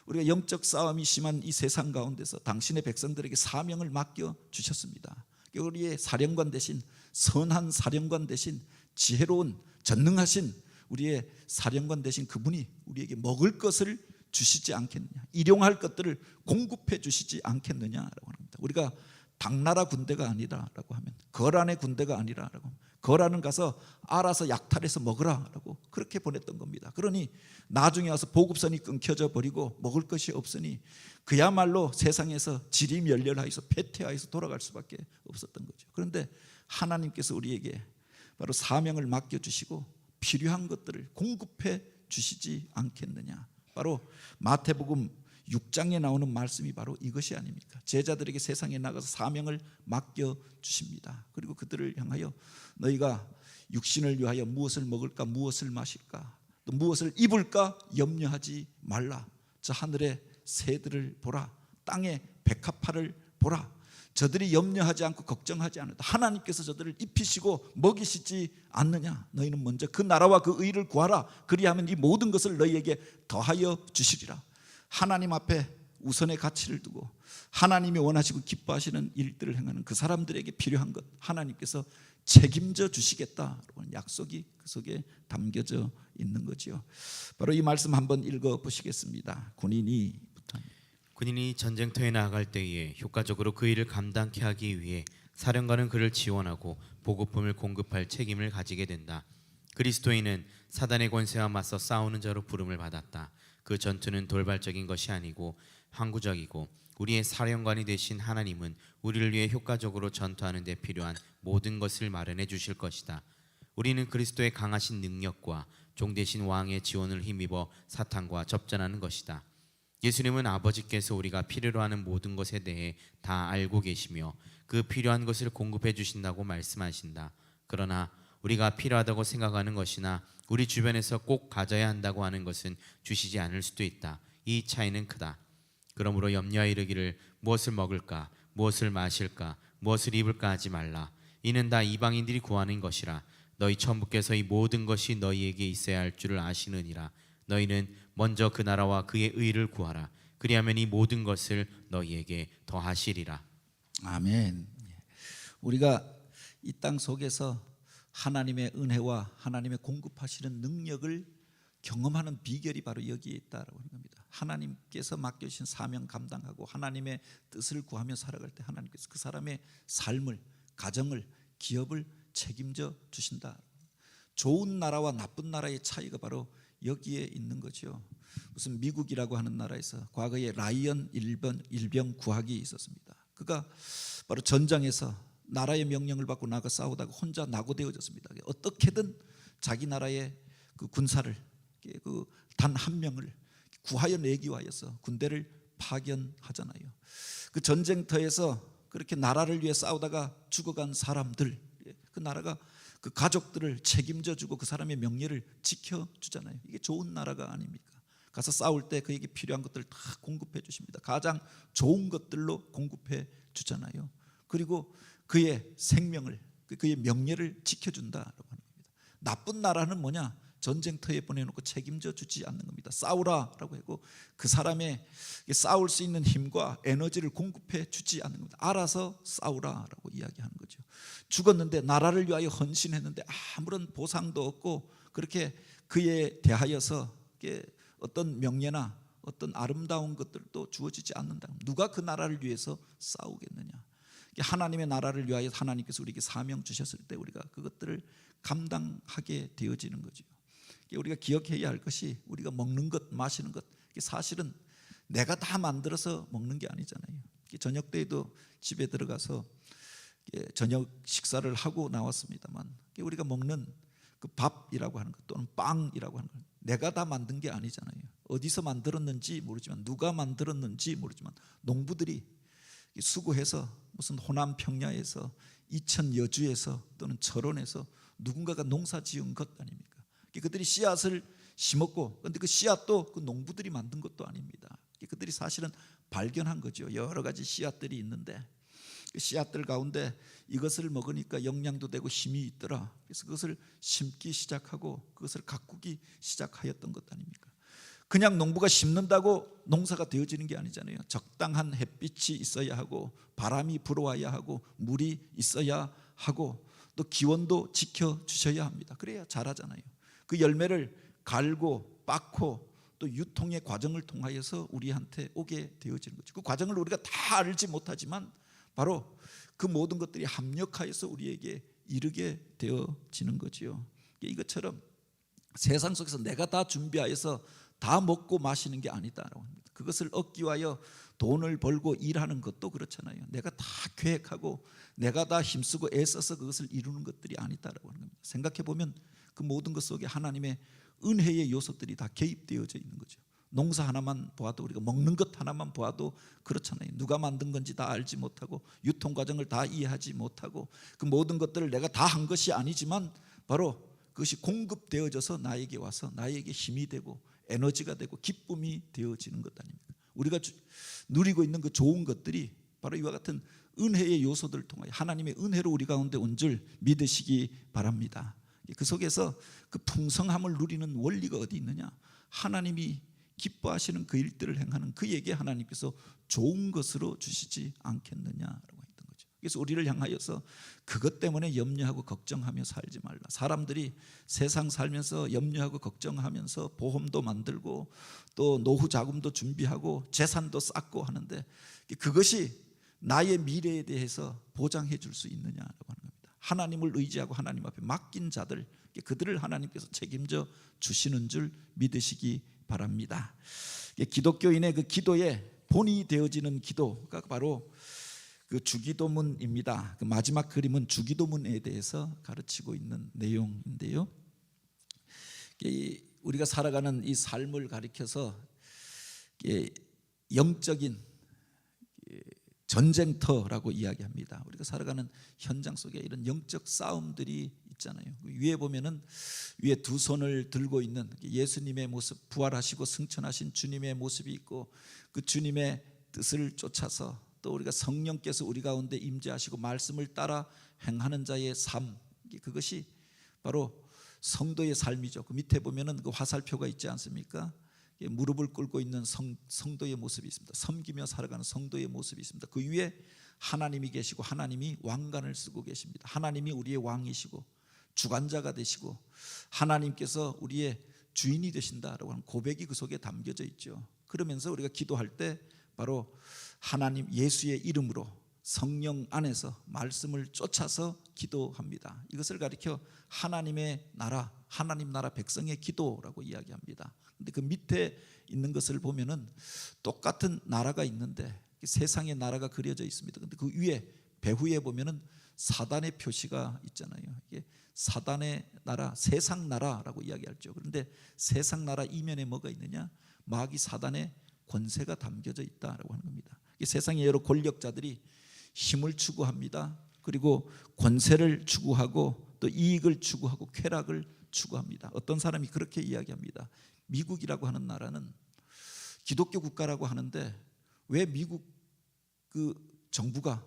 우리가 영적 싸움이 심한 이 세상 가운데서 당신의 백성들에게 사명을 맡겨 주셨습니다. 우리의 사령관 대신, 선한 사령관 대신, 지혜로운 전능하신 우리의 사령관 대신 그분이 우리에게 먹을 것을 주시지 않겠느냐, 일용할 것들을 공급해 주시지 않겠느냐라고 합니다. 우리가 당나라 군대가 아니라라고 하면, 거란의 군대가 아니라라고 하면, 거란은 가서 알아서 약탈해서 먹으라라고 그렇게 보냈던 겁니다. 그러니 나중에 와서 보급선이 끊겨져 버리고 먹을 것이 없으니 그야말로 세상에서 지리멸렬하여서 패퇴하여서 돌아갈 수밖에 없었던 거죠. 그런데 하나님께서 우리에게 바로 사명을 맡겨주시고 필요한 것들을 공급해 주시지 않겠느냐. 바로 마태복음 6장에 나오는 말씀이 바로 이것이 아닙니까? 제자들에게 세상에 나가서 사명을 맡겨주십니다. 그리고 그들을 향하여 너희가 육신을 위하여 무엇을 먹을까, 무엇을 마실까, 또 무엇을 입을까 염려하지 말라. 저 하늘의 새들을 보라, 땅의 백합화를 보라. 저들이 염려하지 않고 걱정하지 않는다. 하나님께서 저들을 입히시고 먹이시지 않느냐. 너희는 먼저 그 나라와 그 의를 구하라. 그리하면 이 모든 것을 너희에게 더하여 주시리라. 하나님 앞에 우선의 가치를 두고 하나님이 원하시고 기뻐하시는 일들을 행하는 그 사람들에게 필요한 것 하나님께서 책임져 주시겠다라는 약속이 그 속에 담겨져 있는 거죠. 바로 이 말씀 한번 읽어보시겠습니다. 군인이 전쟁터에 나아갈 때에 효과적으로 그 일을 감당케 하기 위해 사령관은 그를 지원하고 보급품을 공급할 책임을 가지게 된다. 그리스도인은 사단의 권세와 맞서 싸우는 자로 부름을 받았다. 그 전투는 돌발적인 것이 아니고 항구적이고 우리의 사령관이 되신 하나님은 우리를 위해 효과적으로 전투하는 데 필요한 모든 것을 마련해 주실 것이다. 우리는 그리스도의 강하신 능력과 종 되신 왕의 지원을 힘입어 사탄과 접전하는 것이다. 예수님은 아버지께서 우리가 필요로 하는 모든 것에 대해 다 알고 계시며 그 필요한 것을 공급해 주신다고 말씀하신다. 그러나 우리가 필요하다고 생각하는 것이나 우리 주변에서 꼭 가져야 한다고 하는 것은 주시지 않을 수도 있다. 이 차이는 크다. 그러므로 염려하여 이르기를 무엇을 먹을까, 무엇을 마실까, 무엇을 입을까 하지 말라. 이는 다 이방인들이 구하는 것이라. 너희 천부께서 이 모든 것이 너희에게 있어야 할 줄을 아시느니라. 너희는 먼저 그 나라와 그의 의를 구하라. 그리하면 이 모든 것을 너희에게 더하시리라. 아멘. 우리가 이 땅 속에서 하나님의 은혜와 하나님의 공급하시는 능력을 경험하는 비결이 바로 여기에 있다라고 하는 겁니다. 하나님께서 맡겨주신 사명 감당하고 하나님의 뜻을 구하며 살아갈 때 하나님께서 그 사람의 삶을, 가정을, 기업을 책임져 주신다. 좋은 나라와 나쁜 나라의 차이가 바로 여기에 있는 거죠. 무슨 미국이라고 하는 나라에서 과거에 라이언 일병 구하기 있었습니다. 그가 바로 전장에서 나라의 명령을 받고 나가 싸우다가 혼자 낙오되어졌습니다. 어떻게든 자기 나라의 그 군사를 그 단 한 명을 구하여 내기 위하여서 군대를 파견하잖아요. 그 전쟁터에서 그렇게 나라를 위해 싸우다가 죽어간 사람들, 그 나라가 그 가족들을 책임져 주고 그 사람의 명예를 지켜주잖아요. 이게 좋은 나라가 아닙니까? 가서 싸울 때 그에게 필요한 것들을 다 공급해 주십니다. 가장 좋은 것들로 공급해 주잖아요. 그리고 그의 생명을, 그의 명예를 지켜준다라고 하는 겁니다. 나쁜 나라는 뭐냐? 전쟁터에 보내놓고 책임져 주지 않는 겁니다. 싸우라라고 하고 그 사람의 싸울 수 있는 힘과 에너지를 공급해 주지 않는 겁니다. 알아서 싸우라라고 이야기하는 거죠. 죽었는데 나라를 위하여 헌신했는데 아무런 보상도 없고 그렇게 그에 대하여서 어떤 명예나 어떤 아름다운 것들도 주어지지 않는다. 누가 그 나라를 위해서 싸우겠느냐? 하나님의 나라를 위하여 하나님께서 우리에게 사명 주셨을 때 우리가 그것들을 감당하게 되어지는 거죠. 우리가 기억해야 할 것이 우리가 먹는 것, 마시는 것, 사실은 내가 다 만들어서 먹는 게 아니잖아요. 저녁 때에도 집에 들어가서 저녁 식사를 하고 나왔습니다만 우리가 먹는 그 밥이라고 하는 것 또는 빵이라고 하는 것 내가 다 만든 게 아니잖아요. 어디서 만들었는지 모르지만 누가 만들었는지 모르지만 농부들이 수고해서 무슨 호남 평야에서 이천 여주에서 또는 철원에서 누군가가 농사 지은 것 아닙니까? 그들이 씨앗을 심었고 그런데 그 씨앗도 그 농부들이 만든 것도 아닙니다. 그들이 사실은 발견한 거죠. 여러 가지 씨앗들이 있는데 그 씨앗들 가운데 이것을 먹으니까 영양도 되고 힘이 있더라. 그래서 그것을 심기 시작하고 그것을 가꾸기 시작하였던 것 아닙니까? 그냥 농부가 심는다고 농사가 되어지는 게 아니잖아요. 적당한 햇빛이 있어야 하고 바람이 불어와야 하고 물이 있어야 하고 또 기온도 지켜주셔야 합니다. 그래야 자라잖아요. 그 열매를 갈고 빻고 또 유통의 과정을 통하여서 우리한테 오게 되어지는 거죠. 그 과정을 우리가 다 알지 못하지만 바로 그 모든 것들이 합력하여서 우리에게 이르게 되어지는 거지요. 이것처럼 세상 속에서 내가 다 준비하여서 다 먹고 마시는 게 아니다라고 합니다. 그것을 얻기 위하여 돈을 벌고 일하는 것도 그렇잖아요. 내가 다 계획하고 내가 다 힘쓰고 애써서 그것을 이루는 것들이 아니다라고 하는 겁니다. 생각해 보면 그 모든 것 속에 하나님의 은혜의 요소들이 다 개입되어져 있는 거죠. 농사 하나만 보아도 우리가 먹는 것 하나만 보아도 그렇잖아요. 누가 만든 건지 다 알지 못하고 유통 과정을 다 이해하지 못하고 그 모든 것들을 내가 다 한 것이 아니지만 바로 그것이 공급되어져서 나에게 와서 나에게 힘이 되고 에너지가 되고 기쁨이 되어지는 것 아닙니까? 우리가 누리고 있는 그 좋은 것들이 바로 이와 같은 은혜의 요소들을 통하여 하나님의 은혜로 우리 가운데 온 줄 믿으시기 바랍니다. 그 속에서 그 풍성함을 누리는 원리가 어디 있느냐? 하나님이 기뻐하시는 그 일들을 행하는 그에게 하나님께서 좋은 것으로 주시지 않겠느냐라고 했던 거죠. 그래서 우리를 향하여서 그것 때문에 염려하고 걱정하며 살지 말라. 사람들이 세상 살면서 염려하고 걱정하면서 보험도 만들고 또 노후 자금도 준비하고 재산도 쌓고 하는데 그것이 나의 미래에 대해서 보장해 줄 수 있느냐라고 하는 겁니다. 하나님을 의지하고 하나님 앞에 맡긴 자들 그들을 하나님께서 책임져 주시는 줄 믿으시기 바랍니다. 기독교인의 그 기도의 본이 되어지는 기도가 바로 그 주기도문입니다. 그 마지막 그림은 주기도문에 대해서 가르치고 있는 내용인데요. 우리가 살아가는 이 삶을 가리켜서 영적인 전쟁터라고 이야기합니다. 우리가 살아가는 현장 속에 이런 영적 싸움들이 있잖아요. 위에 보면은 위에 두 손을 들고 있는 예수님의 모습, 부활하시고 승천하신 주님의 모습이 있고 그 주님의 뜻을 쫓아서 또 우리가 성령께서 우리 가운데 임재하시고 말씀을 따라 행하는 자의 삶, 그것이 바로 성도의 삶이죠. 그 밑에 보면은 그 화살표가 있지 않습니까? 무릎을 꿇고 있는 성도의 모습이 있습니다. 섬기며 살아가는 성도의 모습이 있습니다. 그 위에 하나님이 계시고 하나님이 왕관을 쓰고 계십니다. 하나님이 우리의 왕이시고 주관자가 되시고 하나님께서 우리의 주인이 되신다라고 하는 고백이 그 속에 담겨져 있죠. 그러면서 우리가 기도할 때 바로 하나님 예수의 이름으로 성령 안에서 말씀을 쫓아서 기도합니다. 이것을 가리켜 하나님의 나라, 하나님 나라 백성의 기도라고 이야기합니다. 근데 그 밑에 있는 것을 보면은 똑같은 나라가 있는데 세상의 나라가 그려져 있습니다. 근데 그 위에 배후에 보면은 사단의 표시가 있잖아요. 이게 사단의 나라, 세상 나라라고 이야기하죠. 그런데 세상 나라 이면에 뭐가 있느냐? 마귀 사단의 권세가 담겨져 있다라고 하는 겁니다. 세상의 여러 권력자들이 힘을 추구합니다. 그리고 권세를 추구하고 또 이익을 추구하고 쾌락을 추구합니다. 어떤 사람이 그렇게 이야기합니다. 미국이라고 하는 나라는 기독교 국가라고 하는데 왜 미국 그 정부가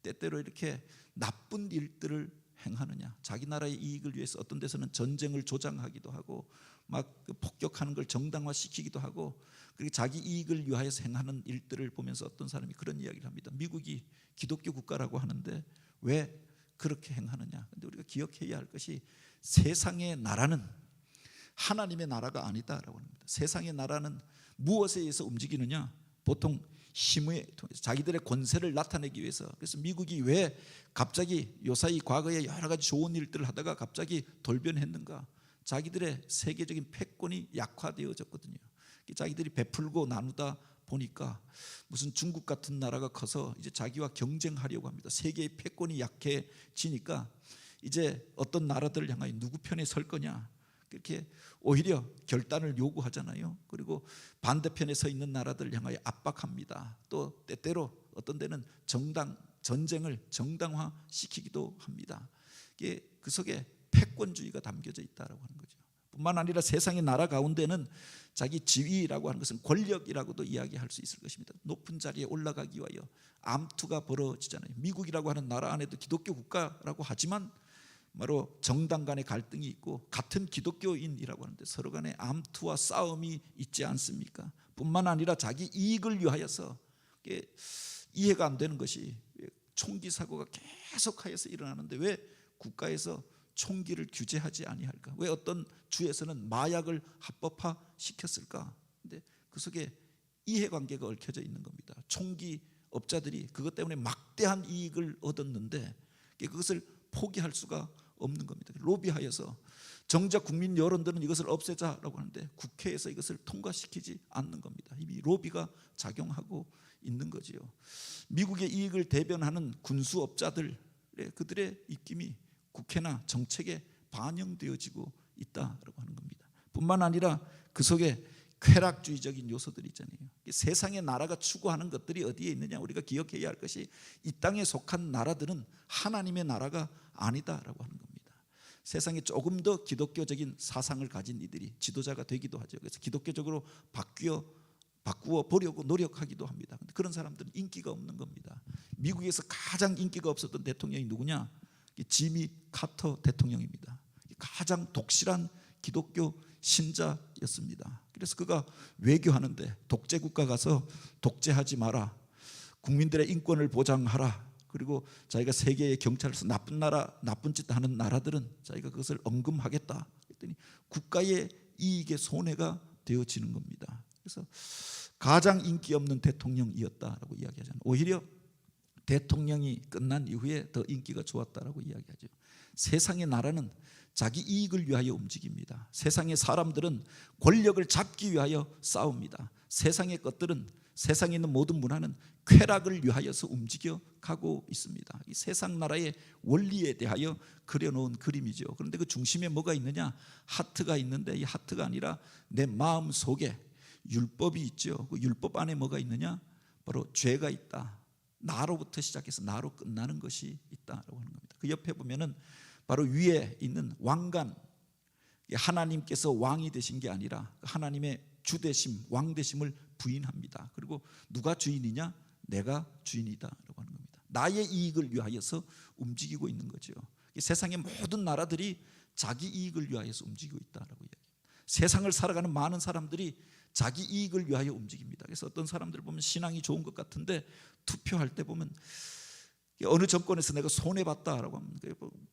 때때로 이렇게 나쁜 일들을 행하느냐? 자기 나라의 이익을 위해서 어떤 데서는 전쟁을 조장하기도 하고 막 폭격하는 걸 정당화시키기도 하고 그리고 자기 이익을 위하여서 행하는 일들을 보면서 어떤 사람이 그런 이야기를 합니다. 미국이 기독교 국가라고 하는데 왜 그렇게 행하느냐? 근데 우리가 기억해야 할 것이 세상의 나라는 하나님의 나라가 아니다라고 합니다. 세상의 나라는 무엇에 의해서 움직이느냐? 보통 힘에 통해서 자기들의 권세를 나타내기 위해서. 그래서 미국이 왜 갑자기 요사이 과거에 여러 가지 좋은 일들을 하다가 갑자기 돌변했는가? 자기들의 세계적인 패권이 약화되어졌거든요. 자기들이 베풀고 나누다 보니까 무슨 중국 같은 나라가 커서 이제 자기와 경쟁하려고 합니다. 세계의 패권이 약해지니까 이제 어떤 나라들을 향하여 누구 편에 설 거냐, 그렇게 오히려 결단을 요구하잖아요. 그리고 반대편에 서 있는 나라들을 향하여 압박합니다. 또 때때로 어떤 데는 전쟁을 정당화시키기도 합니다. 이게 그 속에 패권주의가 담겨져 있다라고 하는 거죠. 뿐만 아니라 세상의 나라 가운데는 자기 지위라고 하는 것은 권력이라고도 이야기할 수 있을 것입니다. 높은 자리에 올라가기 위하여 암투가 벌어지잖아요. 미국이라고 하는 나라 안에도 기독교 국가라고 하지만 바로 정당 간의 갈등이 있고 같은 기독교인이라고 하는데 서로 간에 암투와 싸움이 있지 않습니까? 뿐만 아니라 자기 이익을 위하여서 이해가 안 되는 것이 총기 사고가 계속하여서 일어나는데 왜 국가에서 총기를 규제하지 아니할까? 왜 어떤 주에서는 마약을 합법화 시켰을까? 근데 그 속에 이해관계가 얽혀져 있는 겁니다. 총기 업자들이 그것 때문에 막대한 이익을 얻었는데 그것을 포기할 수가 없는 겁니다. 로비하여서 정작 국민 여론들은 이것을 없애자라고 하는데 국회에서 이것을 통과시키지 않는 겁니다. 이미 로비가 작용하고 있는 거지요. 미국의 이익을 대변하는 군수업자들, 그들의 입김이 국회나 정책에 반영되어지고 있다라고 하는 겁니다. 뿐만 아니라 그 속에 쾌락주의적인 요소들이 있잖아요. 세상의 나라가 추구하는 것들이 어디에 있느냐? 우리가 기억해야 할 것이 이 땅에 속한 나라들은 하나님의 나라가 아니다라고 하는 겁니다. 세상에 조금 더 기독교적인 사상을 가진 이들이 지도자가 되기도 하죠. 그래서 기독교적으로 바꾸어 보려고 노력하기도 합니다. 그런데 그런 사람들은 인기가 없는 겁니다. 미국에서 가장 인기가 없었던 대통령이 누구냐? 지미 카터 대통령입니다. 가장 독실한 기독교 신자였습니다. 그래서 그가 외교하는데 독재국가 가서 독재하지 마라, 국민들의 인권을 보장하라, 그리고 자기가 세계의 경찰로서 나쁜 짓 하는 나라들은 자기가 그것을 엄금하겠다 했더니 국가의 이익에 손해가 되어지는 겁니다. 그래서 가장 인기 없는 대통령이었다라고 이야기하잖아요. 오히려 대통령이 끝난 이후에 더 인기가 좋았다라고 이야기하죠. 세상의 나라는 자기 이익을 위하여 움직입니다. 세상의 사람들은 권력을 잡기 위하여 싸웁니다. 세상의 것들은, 세상에 있는 모든 문화는 쾌락을 위하여서 움직여 가고 있습니다. 이 세상 나라의 원리에 대하여 그려놓은 그림이죠. 그런데 그 중심에 뭐가 있느냐? 하트가 있는데 이 하트가 아니라 내 마음 속에 율법이 있죠. 그 율법 안에 뭐가 있느냐? 바로 죄가 있다. 나로부터 시작해서 나로 끝나는 것이 있다라고 하는 겁니다. 그 옆에 보면은 바로 위에 있는 왕관, 하나님께서 왕이 되신 게 아니라 하나님의 주되심, 왕되심을 부인합니다. 그리고 누가 주인이냐? 내가 주인이다라고 하는 겁니다. 나의 이익을 위하여서 움직이고 있는 거죠. 세상의 모든 나라들이 자기 이익을 위하여서 움직이고 있다라고 이야기합니다. 세상을 살아가는 많은 사람들이 자기 이익을 위하여 움직입니다. 그래서 어떤 사람들 보면 신앙이 좋은 것 같은데 투표할 때 보면 어느 정권에서 내가 손해봤다라고 하면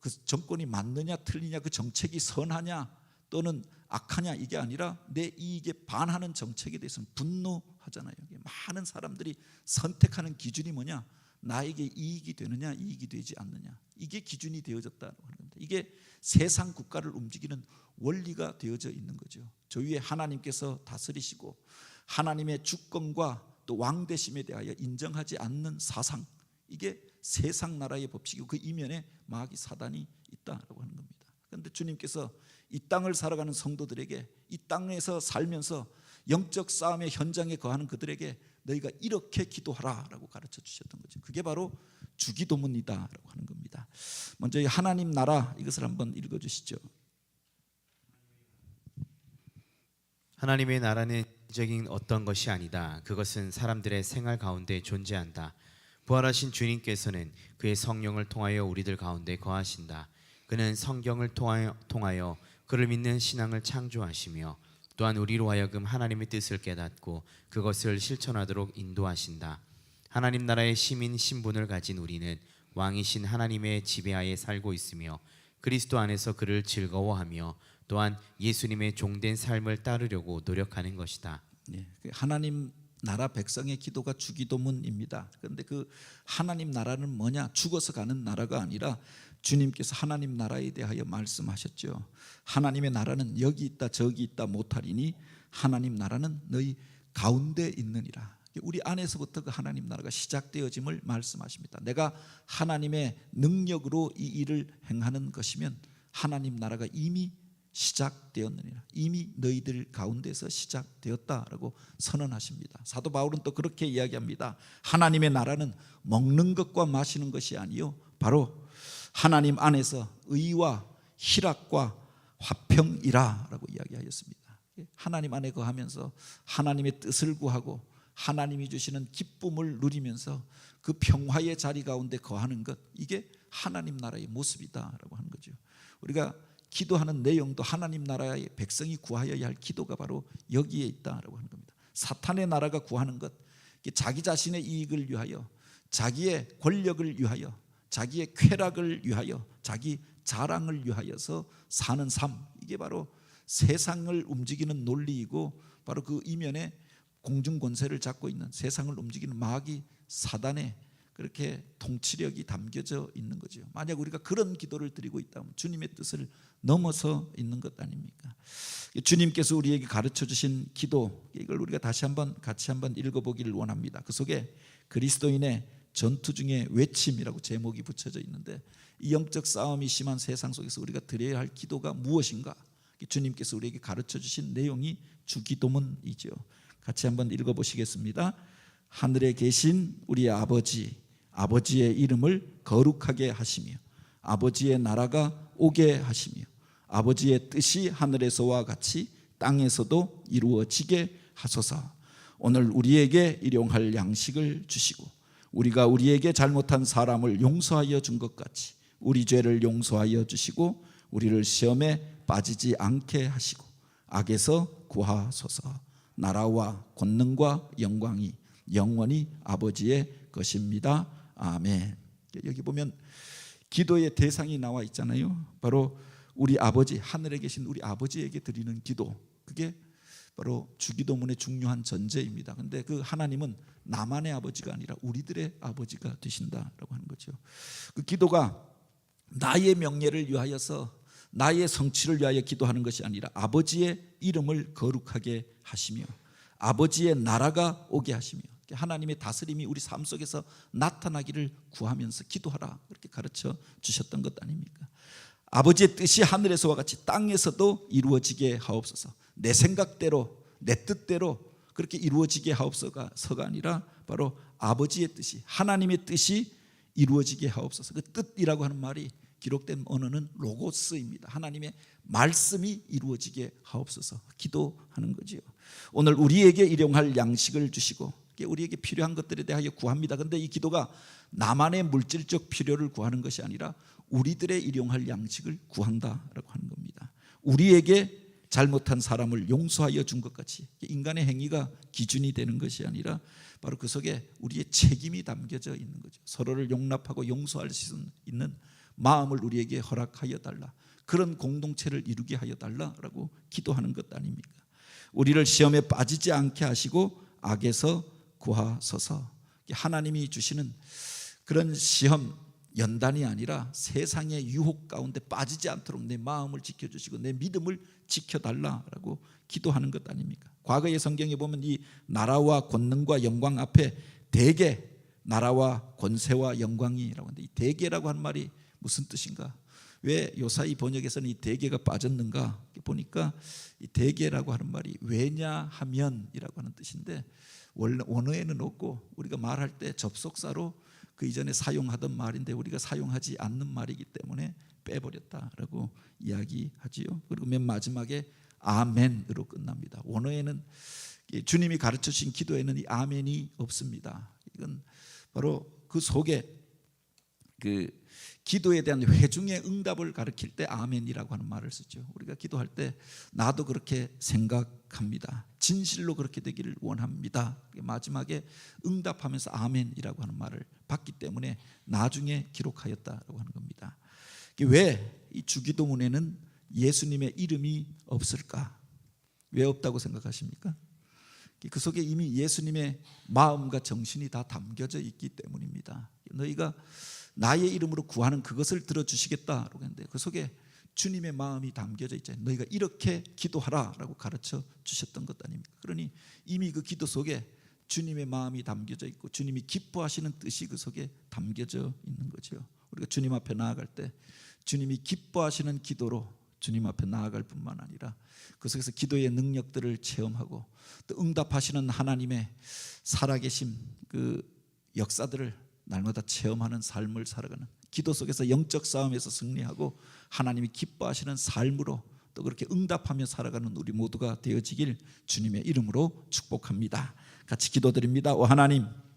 그 정권이 맞느냐 틀리냐, 그 정책이 선하냐 또는 악하냐, 이게 아니라 내 이익에 반하는 정책에 대해서는 분노하잖아요. 많은 사람들이 선택하는 기준이 뭐냐? 나에게 이익이 되느냐, 이익이 되지 않느냐. 이게 기준이 되어졌다고 하는 겁니다. 이게 세상 국가를 움직이는 원리가 되어져 있는 거죠. 저 위에 하나님께서 다스리시고 하나님의 주권과 또 왕되심에 대하여 인정하지 않는 사상, 이게 세상 나라의 법칙이고 그 이면에 마귀 사단이 있다라고 하는 겁니다. 그런데 주님께서 이 땅을 살아가는 성도들에게, 이 땅에서 살면서 영적 싸움의 현장에 거하는 그들에게 너희가 이렇게 기도하라라고 가르쳐 주셨던 거죠. 그게 바로 주기도문이다라고 하는 겁니다. 먼저 이 하나님 나라, 이것을 한번 읽어 주시죠. 하나님의 나라는 적인 어떤 것이 아니다. 그것은 사람들의 생활 가운데 존재한다. 부활하신 주님께서는 그의 성령을 통하여 우리들 가운데 거하신다. 그는 성경을 통하여 그를 믿는 신앙을 창조하시며 또한 우리로 하여금 하나님의 뜻을 깨닫고 그것을 실천하도록 인도하신다. 하나님 나라의 시민 신분을 가진 우리는 왕이신 하나님의 지배하에 살고 있으며 그리스도 안에서 그를 즐거워하며 또한 예수님의 종된 삶을 따르려고 노력하는 것이다. 예, 하나님 나라 백성의 기도가 주기도문입니다. 그런데 그 하나님 나라는 뭐냐? 죽어서 가는 나라가 아니라 주님께서 하나님 나라에 대하여 말씀하셨죠. 하나님의 나라는 여기 있다 저기 있다 못하리니 하나님 나라는 너희 가운데 있느니라. 우리 안에서부터 그 하나님 나라가 시작되어짐을 말씀하십니다. 내가 하나님의 능력으로 이 일을 행하는 것이면 하나님 나라가 이미 시작되었느니라. 이미 너희들 가운데서 시작되었다라고 선언하십니다. 사도 바울은 또 그렇게 이야기합니다. 하나님의 나라는 먹는 것과 마시는 것이 아니요 바로 하나님 안에서 의와 희락과 화평이라라고 이야기하였습니다. 하나님 안에 거하면서 하나님의 뜻을 구하고 하나님이 주시는 기쁨을 누리면서 그 평화의 자리 가운데 거하는 것, 이게 하나님 나라의 모습이다라고 하는 거죠. 우리가 기도하는 내용도 하나님 나라의 백성이 구하여야 할 기도가 바로 여기에 있다라고 하는 겁니다. 사탄의 나라가 구하는 것, 자기 자신의 이익을 위하여, 자기의 권력을 위하여, 자기의 쾌락을 위하여, 자기 자랑을 위하여서 사는 삶, 이게 바로 세상을 움직이는 논리이고 바로 그 이면에 공중 권세를 잡고 있는 세상을 움직이는 마귀 사단의 그렇게 통치력이 담겨져 있는 거죠. 만약 우리가 그런 기도를 드리고 있다면 주님의 뜻을 넘어서 있는 것 아닙니까? 주님께서 우리에게 가르쳐 주신 기도, 이걸 우리가 같이 한번 읽어보기를 원합니다. 그 속에 그리스도인의 전투 중에 외침이라고 제목이 붙여져 있는데, 이 영적 싸움이 심한 세상 속에서 우리가 드려야 할 기도가 무엇인가? 주님께서 우리에게 가르쳐 주신 내용이 주기도문이죠. 같이 한번 읽어보시겠습니다. 하늘에 계신 우리 아버지, 아버지의 이름을 거룩하게 하시며 아버지의 나라가 오게 하시며 아버지의 뜻이 하늘에서와 같이 땅에서도 이루어지게 하소서. 오늘 우리에게 일용할 양식을 주시고 우리가 우리에게 잘못한 사람을 용서하여 준 것 같이 우리 죄를 용서하여 주시고 우리를 시험에 빠지지 않게 하시고 악에서 구하소서. 나라와 권능과 영광이 영원히 아버지의 것입니다. 아멘. 여기 보면 기도의 대상이 나와 있잖아요. 바로 우리 아버지, 하늘에 계신 우리 아버지에게 드리는 기도, 그게 바로 주기도문의 중요한 전제입니다. 그런데 그 하나님은 나만의 아버지가 아니라 우리들의 아버지가 되신다라고 하는 거죠. 그 기도가 나의 명예를 위하여서 나의 성취를 위하여 기도하는 것이 아니라 아버지의 이름을 거룩하게 하시며 아버지의 나라가 오게 하시며 하나님의 다스림이 우리 삶 속에서 나타나기를 구하면서 기도하라, 그렇게 가르쳐 주셨던 것 아닙니까? 아버지의 뜻이 하늘에서와 같이 땅에서도 이루어지게 하옵소서. 내 생각대로 내 뜻대로 그렇게 이루어지게 하옵소서가 아니라 바로 아버지의 뜻이, 하나님의 뜻이 이루어지게 하옵소서. 그 뜻이라고 하는 말이 기록된 언어는 로고스입니다. 하나님의 말씀이 이루어지게 하옵소서 기도하는 거지요. 오늘 우리에게 일용할 양식을 주시고 우리에게 필요한 것들에 대하여 구합니다. 그런데 이 기도가 나만의 물질적 필요를 구하는 것이 아니라 우리들의 일용할 양식을 구한다라고 하는 겁니다. 우리에게 잘못한 사람을 용서하여 준 것 같이 인간의 행위가 기준이 되는 것이 아니라 바로 그 속에 우리의 책임이 담겨져 있는 거죠. 서로를 용납하고 용서할 수 있는 마음을 우리에게 허락하여 달라, 그런 공동체를 이루게 하여 달라라고 기도하는 것 아닙니까? 우리를 시험에 빠지지 않게 하시고 악에서 구하소서. 하나님이 주시는 그런 시험 연단이 아니라 세상의 유혹 가운데 빠지지 않도록 내 마음을 지켜주시고 내 믿음을 지켜달라라고 기도하는 것 아닙니까? 과거의 성경에 보면 이 나라와 권능과 영광 앞에 대개 나라와 권세와 영광이라고 하는데, 이 대개라고 하는 말이 무슨 뜻인가? 왜 요사이 번역에서는 이 대개가 빠졌는가 보니까 이 대개라고 하는 말이 왜냐하면이라고 하는 뜻인데 원래 원어에는 없고 우리가 말할 때 접속사로 그 이전에 사용하던 말인데 우리가 사용하지 않는 말이기 때문에 빼버렸다라고 이야기하지요. 그리고 맨 마지막에 아멘으로 끝납니다. 원어에는 주님이 가르쳐 주신 기도에는 이 아멘이 없습니다. 이건 바로 그 속에 그 기도에 대한 회중의 응답을 가르칠 때 아멘이라고 하는 말을 쓰죠. 우리가 기도할 때 나도 그렇게 생각합니다, 진실로 그렇게 되기를 원합니다, 마지막에 응답하면서 아멘이라고 하는 말을 받기 때문에 나중에 기록하였다라고 하는 겁니다. 왜 이 주기도문에는 예수님의 이름이 없을까? 왜 없다고 생각하십니까? 그 속에 이미 예수님의 마음과 정신이 다 담겨져 있기 때문입니다. 너희가 나의 이름으로 구하는 그것을 들어주시겠다라고 했는데 그 속에 주님의 마음이 담겨져 있잖아요. 너희가 이렇게 기도하라라고 가르쳐 주셨던 것 아닙니까? 그러니 이미 그 기도 속에 주님의 마음이 담겨져 있고 주님이 기뻐하시는 뜻이 그 속에 담겨져 있는 거죠. 우리가 주님 앞에 나아갈 때 주님이 기뻐하시는 기도로 주님 앞에 나아갈 뿐만 아니라 그 속에서 기도의 능력들을 체험하고 또 응답하시는 하나님의 살아계심 그 역사들을 날마다 체험하는 삶을 살아가는, 기도 속에서 영적 싸움에서 승리하고 하나님이 기뻐하시는 삶으로 또 그렇게 응답하며 살아가는 우리 모두가 되어지길 주님의 이름으로 축복합니다. 같이 기도드립니다. 오 하나님,